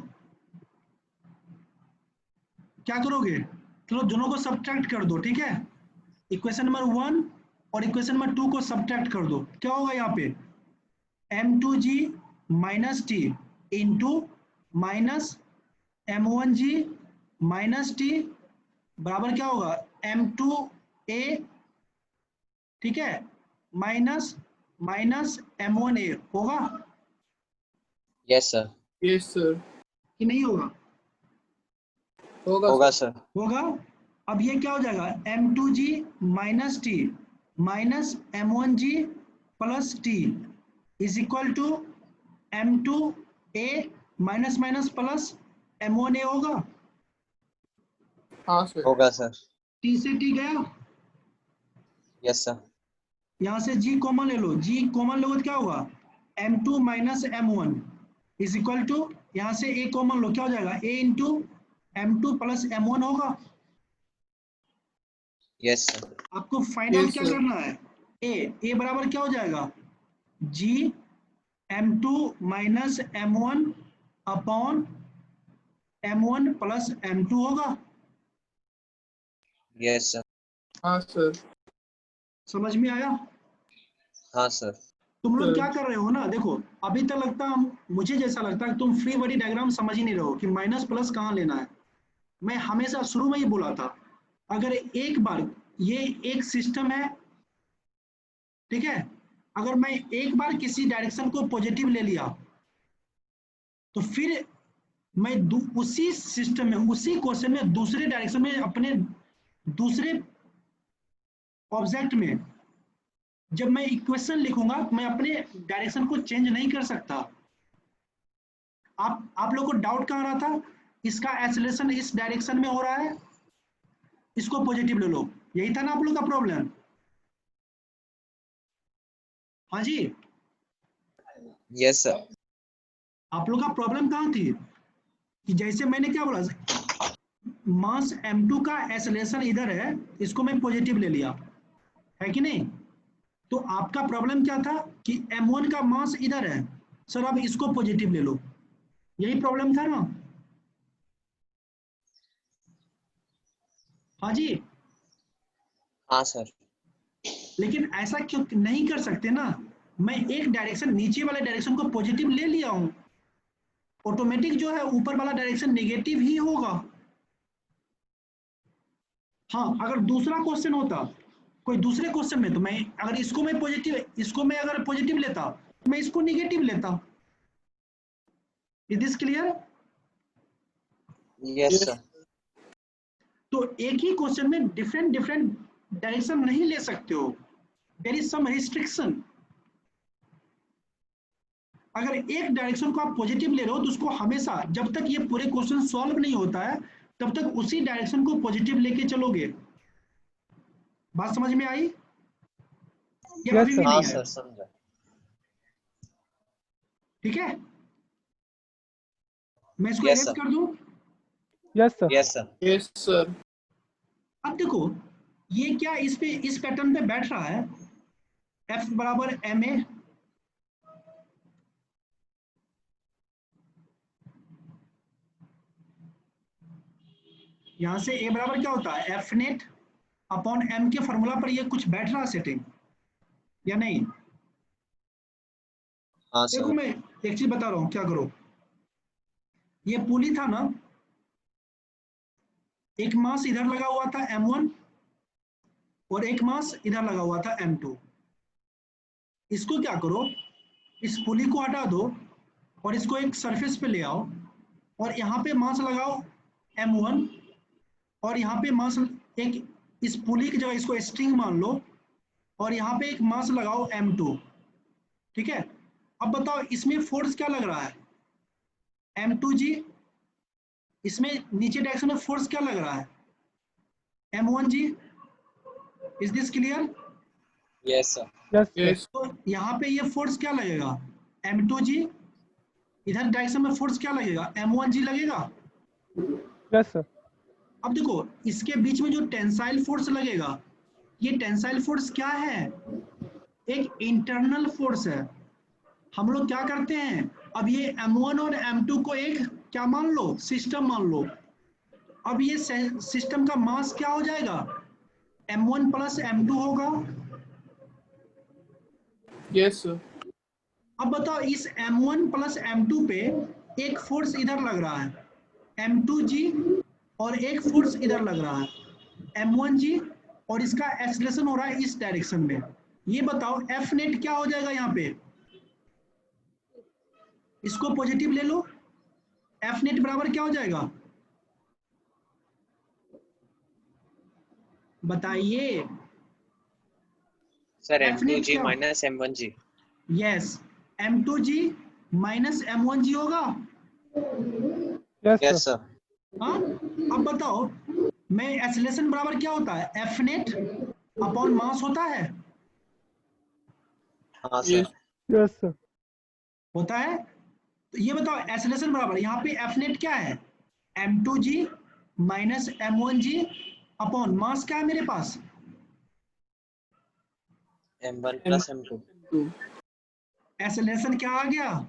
क्या करोगे, चलो दोनों को सब्ट्रैक्ट कर दो, ठीक है, इक्वेशन नंबर 1 और इक्वेशन नंबर 2 को सब्ट्रैक्ट कर दो, क्या होगा यहाँ पे m2g minus T into minus m1g minus T बराबर क्या होगा m2a, ठीक है, माइनस माइनस m1a होगा यस सर। Yes sir. कि नहीं होगा? होगा होगा सर। सर। होगा। अब ये क्या हो जाएगा m2g minus T minus m1g plus T is equal to m2a minus minus plus m1a होगा। हाँ सर। होगा सर। t से t गया, यस सर। यहाँ से g कॉमन ले लो, g कॉमन लो तो क्या होगा m2 minus m1 is equal to, यहाँ से a कॉमन लो क्या हो जाएगा a into m2 plus m1 होगा। Yes sir. आपको फाइंड आउट यस क्या सर। करना है, a बराबर क्या हो जाएगा g m2 minus m1 upon m1 plus m2 होगा। Yes sir. हाँ सर। समझ में आया? हाँ सर। तुम लोग सर। क्या कर रहे हो ना, देखो अभी तक लगता मुझे जैसा लगता है कि तुम फ्री बॉडी डायग्राम समझ ही नहीं रहे हो कि माइनस प्लस कहाँ लेना है। मैं हमेशा शुरू में ही बोला था, अगर एक बार ये एक सिस्टम है, ठीक है, अगर मैं एक बार किसी डायरेक्शन को पॉजिटिव ले लिया तो फिर मैं उसी सिस्टम में, उसी क्वेश्चन में, दूसरे डायरेक्शन में, अपने दूसरे ऑब्जेक्ट में जब मैं इक्वेशन लिखूंगा मैं अपने डायरेक्शन को चेंज नहीं कर सकता। आप लोग को डाउट कहाँ रहा था? इसका एक्सेलरेशन इस डायरेक्शन में हो रहा है, इसको पॉजिटिव ले लो, यही था ना आप लोग का प्रॉब्लम? हाँ जी, यस सर। आप लोग का प्रॉब्लम कहाँ थी कि जैसे मैंने क्या बोला, मास m2 का एक्सेलरेशन इधर है, इसको मैं पॉजिटिव ले लिया, है कि नहीं? तो आपका प्रॉब्लम क्या था कि m1 का मास इधर है, सर अब इसको पॉजिटिव ले लो, यही प्रॉब्लम था ना? हाँ जी, हाँ सर। लेकिन ऐसा क्यों नहीं कर सकते ना? मैं एक डायरेक्शन, नीचे वाले डायरेक्शन को पॉजिटिव ले लिया हूं, ऑटोमेटिक जो है ऊपर वाला डायरेक्शन नेगेटिव ही होगा। हाँ, अगर दूसरा क्वेश्चन होता कोई दूसरे क्वेश्चन में तो मैं अगर इसको मैं अगर पॉजिटिव लेता तो मैं इसको निगेटिव लेता। Is this clear? Yes sir. तो एक ही क्वेश्चन में डिफरेंट डिफरेंट डायरेक्शन नहीं ले सकते हो, देयर इज सम रिस्ट्रिक्शन। अगर एक डायरेक्शन को आप पॉजिटिव ले रहे हो तो उसको हमेशा, जब तक ये पूरे क्वेश्चन सॉल्व नहीं होता है तब तक उसी डायरेक्शन को पॉजिटिव लेके चलोगे। बात समझ में आई या यस अभी भी सर। हाँ नहीं आया? सर समझा। ठीक है, मैं इसको यस इरेज सर। कर दूं। Yes sir. Yes sir. Yes sir. अब देखो ये क्या इस पे, इस पैटर्न पे बैठ रहा है, F बराबर ma, यहां से a बराबर क्या होता है F नेट अपॉन m के फॉर्मूला पर ये कुछ बैठ रहा है सेटिंग या नहीं? हाँ देखो सर। मैं एक चीज बता रहा हूं, क्या करो, ये पुली था ना, एक मास इधर लगा हुआ था m1 और एक मास इधर लगा हुआ था m2। इसको क्या करो, इस पुली को हटा दो और इसको एक सरफेस पे ले आओ और यहाँ पे मास लगाओ m1 और यहाँ पे मास एक, इस पुली की जगह इसको स्ट्रिंग मान लो और यहाँ पे एक मास लगाओ m2। ठीक है, अब बताओ इसमें फोर्स क्या लग रहा है m2g, इसमें नीचे डायरेक्शन में फोर्स क्या लग रहा है m1g। Is this clear? Yes sir. Yes sir. Yes. तो यहाँ पे ये फोर्स क्या लगेगा m2g, इधर डायरेक्शन में फोर्स क्या लगेगा m1g लगेगा। Yes sir. अब देखो इसके बीच में जो टेंसाइल फोर्स लगेगा, ये टेंसाइल फोर्स क्या है, एक इंटरनल फोर्स है। हम लोग क्या करते हैं, अब ये m1 और m2 को एक क्या मान लो, सिस्टम मान लो। अब ये सिस्टम का मास क्या हो जाएगा, m1 प्लस m2 होगा। Yes sir. अब बताओ इस m1 प्लस m2 पे एक फोर्स इधर लग रहा है m2g और एक फोर्स इधर लग रहा है m1g और इसका एक्सीलरेशन हो रहा है इस डायरेक्शन में। ये बताओ F नेट क्या हो जाएगा यहाँ पे, इसको पॉजिटिव ले लो, F नेट बराबर क्या हो जाएगा बताइए? सर F नेट m2g क्या, minus m1g। Yes m2g minus m1g होगा। Yes sir. Yes sir. हाँ, अब बताओ मैं एक्सीलरेशन बराबर क्या होता है F नेट अपॉन मास होता है, हाँ सर। यस। Yes sir. होता है। तो ये बताओ एक्सीलरेशन बराबर यहाँ पे F नेट क्या है m2g minus m1g upon mass क्या है मेरे पास m1 प्लस m2। एक्सीलरेशन क्या आ गया,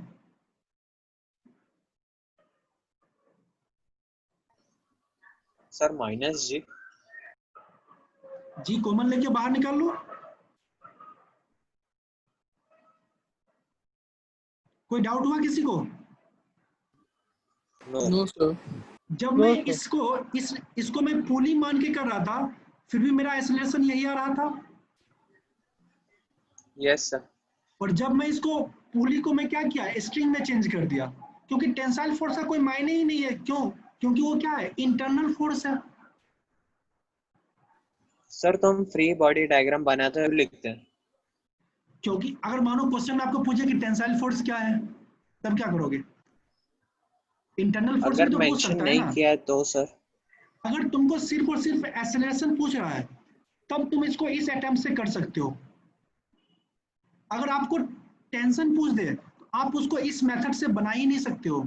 sir minus g। G common लेके बाहर निकाल लो, कोई डाउट हुआ किसी को? No no sir. जब No, मैं sir. इसको मैं पुली मान के कर रहा था, फिर भी मेरा एक्सेलरेशन यही आ रहा था। Yes sir. और जब मैं इसको पुली को मैं क्या किया, स्ट्रिंग में चेंज कर दिया, क्योंकि टेंसाइल फोर्स का कोई मायने ही नहीं है। क्यों? क्योंकि वो क्या है, इंटरनल फोर्स है। सर तो हम फ्री बॉडी डायग्राम बनाते हैं और लिखते हैं। क्योंकि अगर मानो क्वेश्चन में आपको पूछे कि टेंसाइल फोर्स क्या है, तब क्या करोगे? इंटरनल फोर्स भी अगर तो पूछ मेंशन सकता है नहीं ना। किया है तो सर। अगर तुमको सिर्फ और सिर्फ एक्सेलरेशन पूछ रहा है, तब तुम इसको इस अटेम्प्ट से कर सकते हो। अगर आपको टेंशन पूछ दे, तो आप उसको इस मेथड से बना ही नहीं सकते हो।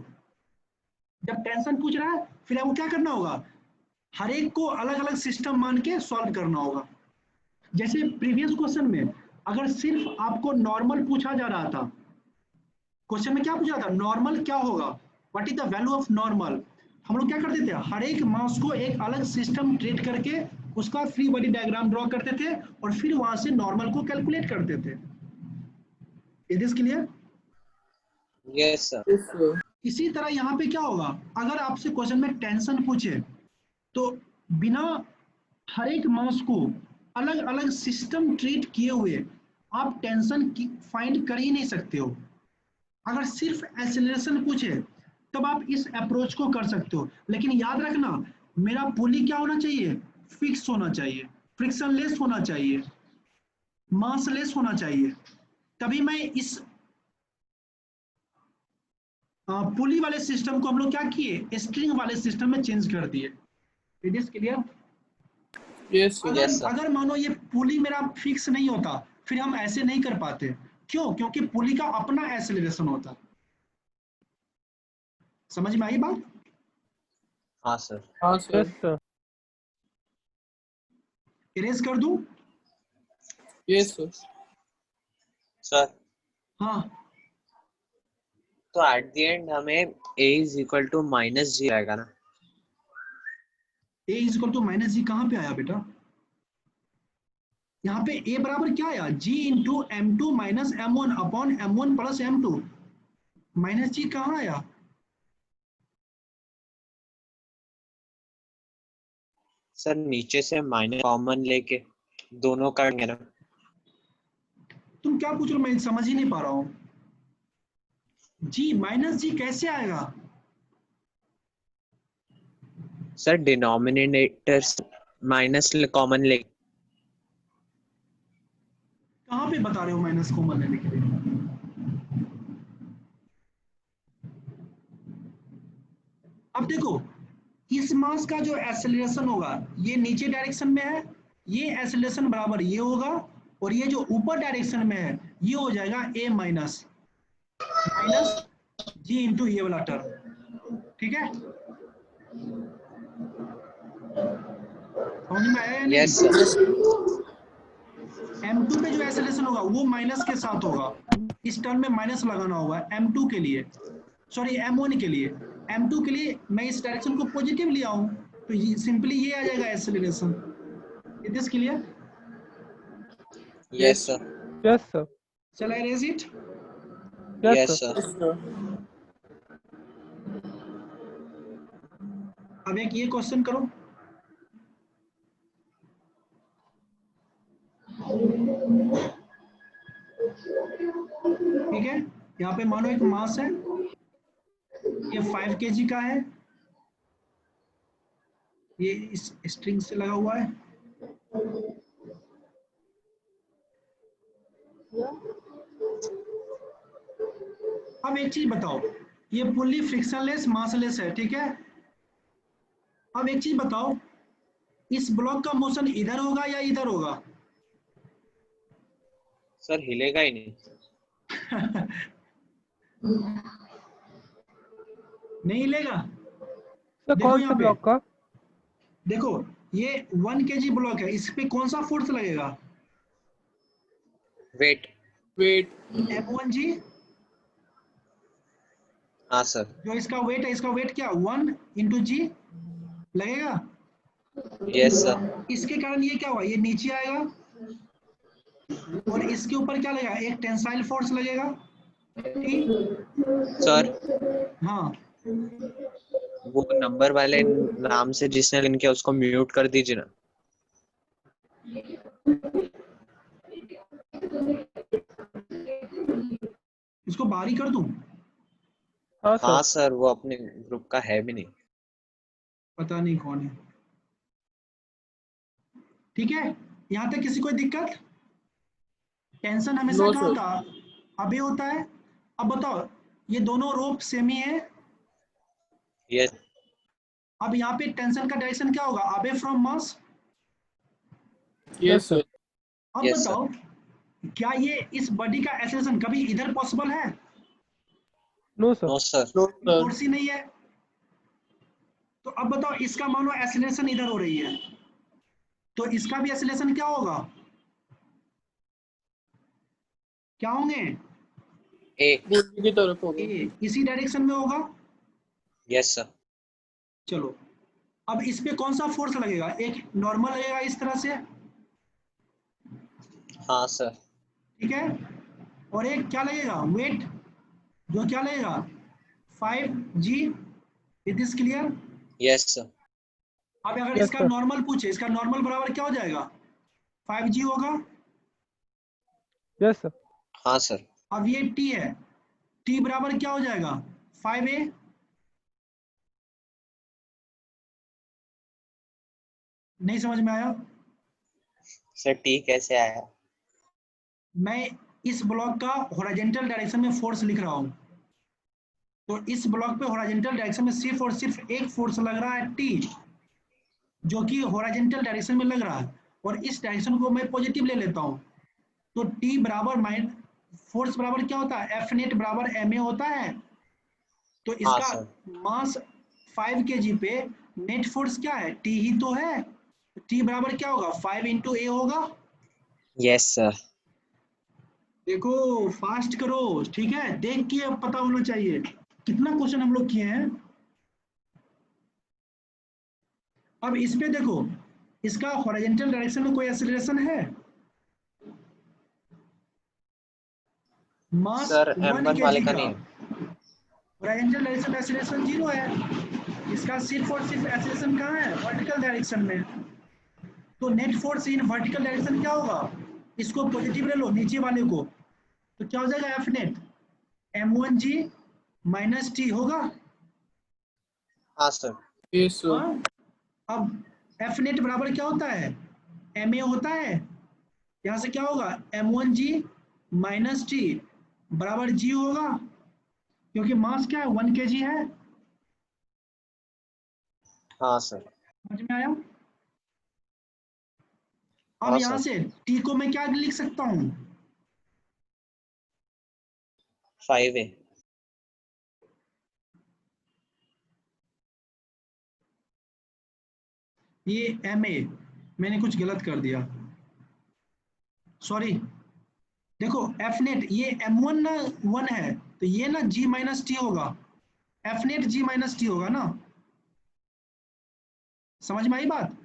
जब टेंशन पूछ रहा है, फिर आपको क्या करना होगा, हर एक को अलग अलग सिस्टम मान के सॉल्व करना होगा। जैसे प्रीवियस क्वेश्चन में अगर सिर्फ आपको नॉर्मल पूछा जा रहा था, क्वेश्चन में क्या पूछा था, नॉर्मल क्या होगा, what is the value of normal, हम लोग क्या करते थे, हर एक मास को एक अलग सिस्टम ट्रीट करके उसका फ्री बॉडी डायग्राम ड्रॉ करते थे और फिर वहां से नॉर्मल को कैलकुलेट करते थे। Is this clear? Yes sir. Yes sir. इसी तरह यहाँ पे क्या होगा, अगर आपसे क्वेश्चन में टेंशन पूछे, तो बिना हर एक मास को अलग अलग सिस्टम ट्रीट किए हुए आप टेंशन फाइंड कर ही नहीं सकते हो। अगर सिर्फ एक्सेलरेशन पूछे, तब आप इस अप्रोच को कर सकते हो, लेकिन याद रखना, मेरा पुली क्या होना चाहिए, फिक्स होना चाहिए, फ्रिक्शनलेस होना चाहिए, मासलेस होना चाहिए। तभी मैं इस पुली वाले सिस्टम को हम लोग क्या किए, स्ट्रिंग वाले सिस्टम में चेंज कर दिए। It is clear? Yes sir. Yes, sir. अगर मानो ये पुली मेरा फिक्स नहीं होता, फिर हम ऐसे नहीं कर पाते। क्यों? क्योंकि पुली का अपना एक्सेलरेशन होता। समझ में आई बात? हाँ सर। हाँ Yes, सर। sir. इरेज कर दूं? Yes sir. सर हाँ, तो एट द एंड हमें a is equal to minus G आएगा ना? A is equal to minus जी कहाँ पे आया बेटा? यहाँ पे ए बराबर क्या आया, G into M two minus M one upon M one plus M two. Minus जी कहाँ आया? सर नीचे से माइनस कॉमन लेके दोनों काटेंगे ना? तुम क्या पूछ रहे हो, मैं समझ ही नहीं पा रहा हूँ। जी माइनस जी कैसे आएगा? सर डिनोमिनेटर माइनस कॉमन ले। कहाँ पे बता रहे हो माइनस कॉमन लेने के लिए? अब देखो, इस मास का जो एक्सेलरेशन होगा, ये नीचे डायरेक्शन में है, ये एक्सेलरेशन बराबर ये होगा, और ये जो ऊपर डायरेक्शन में है, ये हो जाएगा ए माइनस जी इंटू ये वाला टर्म। ठीक है, समझ में आया या नहीं? Yes sir. M2 पे जो एक्सेलरेशन होगा वो माइनस के साथ होगा, इस टर्म में माइनस लगाना होगा M2 के लिए, सॉरी M1 के लिए। M2 के लिए मैं इस डायरेक्शन को पॉजिटिव लिया हूं, तो ये सिंपली ये आ जाएगा acceleration. It is clear? Yes sir. Yes, sir. Shall I raise it? Yes, yes sir. Sir. Yes sir. अब एक ये क्वेश्चन करो, ठीक है? यहाँ पे मानो एक मास है, ये 5 kg का है, ये इस स्ट्रिंग से लगा हुआ है। अब एक चीज बताओ, ये पुली फ्रिक्शनलेस मासलेस है, ठीक है? अब एक चीज बताओ, इस ब्लॉक का मोशन इधर होगा या इधर होगा? सर हिलेगा ही नहीं। नहीं हिलेगा। Sir, देखो कौन यहाँ से पे, ब्लॉक का? देखो ये 1 kg ब्लॉक है, इस पे कौन सा फोर्स लगेगा? वेट। वेट। M1G। हाँ सर। जो इसका वेट है, इसका वेट क्या 1 इंटू जी लगेगा। Yes sir. इसके कारण ये क्या हुआ, ये नीचे आएगा, और इसके ऊपर क्या लगेगा, एक टेंसाइल फोर्स लगेगा। ठीक? सर हाँ वो नंबर वाले नाम से जिसने लिंक किया उसको म्यूट कर दीजिए ना। इसको बाहर ही कर दूं? हाँ हाँ सर। सर, वो अपने ग्रुप का है भी नहीं। पता नहीं कौन है। ठीक है, यहाँ तक किसी कोई दिक्कत? टेंशन हमेशा नो क्या सर। होता? अभी होता है। अब बताओ, ये दोनों रोप सेम ही है। ये अब यहाँ पे टेंशन का डायरेक्शन क्या होगा? Away from mass. Yes sir. अब यस सर। बताओ, क्या ये इस बॉडी का एक्सेलरेशन कभी इधर पॉसिबल है? No sir. No sir. No sir. Force ही नहीं है। तो अब बताओ, इसका मानो एक्सेलरेशन इधर हो रही है, तो इसका भी एक्सेलरेशन क्या होगा? क्या होंगे? ए। उल्टी की तरफ होगा। ए, इसी डायरेक्शन में होगा। Yes sir. चलो, अब इस पे कौन सा फोर्स लगेगा? एक नॉर्मल लगेगा इस तरह से, हाँ सर। ठीक है, और एक क्या लगेगा? वेट, जो क्या लगेगा? 5G। Is this clear? Yes sir. अब अगर यस इसका सर। नॉर्मल पूछे, इसका नॉर्मल बराबर क्या हो जाएगा? 5G होगा। Yes sir. हाँ सर। अब ये T है, T बराबर क्या हो जाएगा? 5A। नहीं समझ में आया? सर टी कैसे आया? मैं इस ब्लॉक का हॉरिजॉन्टल डायरेक्शन में फोर्स लिख रहा हूं, तो इस ब्लॉक पे हॉरिजॉन्टल डायरेक्शन में सिर्फ और सिर्फ एक फोर्स लग रहा है, T, जो कि हॉरिजॉन्टल डायरेक्शन में लग रहा है, और इस डायरेक्शन को मैं पॉजिटिव ले लेता हूं। तो T बराबर माइन फोर्स बराबर क्या होता है? F नेट बराबर ma होता है। तो हाँ इसका सर। मास 5 kg पे नेट फोर्स क्या है? T ही तो है। T बराबर क्या होगा? 5 इंटू ए होगा। Yes sir. देखो, फास्ट करो, ठीक है, देख के अब पता होना चाहिए। कितना क्वेश्चन हम लोग किए हैं। अब इस पे देखो, इसका हॉरिजॉन्टल डायरेक्शन में कोई एक्सीलरेशन है? मास सर 1 M1 वाले kg का का, नहीं है। हॉरिजॉन्टल डायरेक्शन में एक्सीलरेशन 0 है। इसका सिर्फ और सिर्फ एक्सीलरेशन कहाँ है? वर्टिकल डायरेक्शन में। तो net force in vertical direction क्या होगा? इसको पॉजिटिव ले लो, नीचे वाले को, तो क्या हो जाएगा? F net m1g minus T होगा। हाँ सर। Yes sir. हाँ, अब एफ नेट बराबर क्या होता है? एम ए होता है। यहाँ से क्या होगा? m1g माइनस टी बराबर जी होगा, क्योंकि मास क्या है? 1 kg है। हाँ सर। समझ में आया? अब हाँ यहाँ सर। से टी को मैं क्या लिख सकता हूँ? 5A। ये एम ए, मैंने कुछ गलत कर दिया, सॉरी। देखो एफ नेट, ये m1 ना 1 है, तो ये ना g माइनस टी होगा। F net g minus T होगा ना। समझ में आई बात?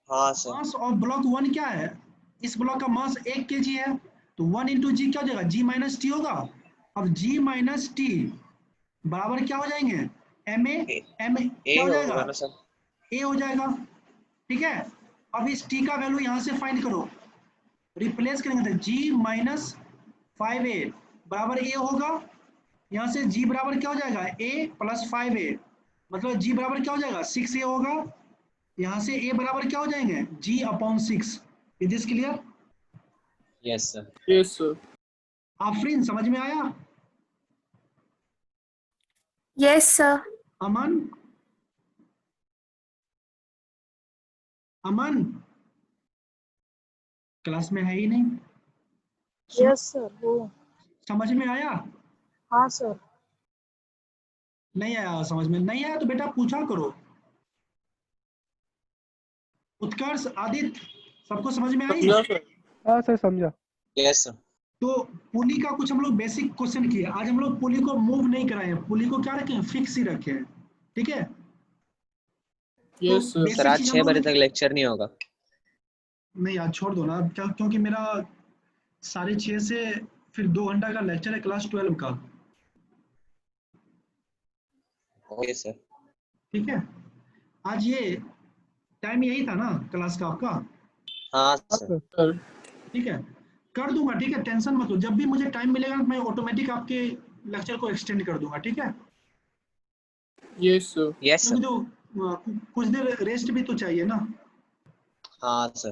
हाँ सर। मास ऑफ ब्लॉक 1 क्या है? इस ब्लॉक का मास 1 kg है, तो 1 इंटू जी क्या हो जाएगा? g माइनस टी होगा। अब g माइनस टी बराबर क्या हो जाएंगे? M A. A, M A ए क्या हो जाएगा? होगा ना सर? ए हो जाएगा। ठीक है, अब इस टी का वैल्यू यहाँ से फाइंड करो, रिप्लेस करेंगे तो g माइनस 5a बराबर a होगा। यहाँ से g बराबर क्या हो जाएगा? a प्लस 5a, मतलब g बराबर क्या हो जाएगा? 6a होगा। यहाँ से a बराबर क्या हो जाएंगे? g upon 6। Is this clear? Yes sir. Yes sir. Afreen, समझ में आया? Yes, sir. अमन, अमन क्लास में है ही नहीं। सुनो, यस सर वो। समझ में आया? हाँ सर। नहीं आया? समझ में नहीं आया तो बेटा पूछा करो। उत्कर्ष, आदित्य, सबको समझ में आई? समझा सर। हाँ सर, समझा। Yes sir. तो पुली का कुछ हम लोग बेसिक क्वेश्चन किए। आज हम लोग पुली को मूव नहीं कराए हैं, पुली को क्या रखे हैं? फिक्स ही रखे हैं। ठीक है, तो यस सर। सर बेसिक आज चीज हम 6 लोग बजे तक लेक्चर नहीं होगा। नहीं, आज छोड़ दो ना, क्या, क्योंकि मेरा 6:30 से फिर 2 घंटा का लेक्चर है क्लास 12 का। Okay sir. ठीक है, आज ये टाइम यही था ना क्लास का आपका? हाँ सर। सर ठीक है, कर दूंगा। ठीक है, टेंशन मत लो, जब भी मुझे टाइम मिलेगा मैं ऑटोमेटिक आपके लेक्चर को एक्सटेंड कर दूंगा। ठीक है, यस सर। यस क्योंकि सर। जो कुछ देर रेस्ट भी तो चाहिए ना। हाँ सर।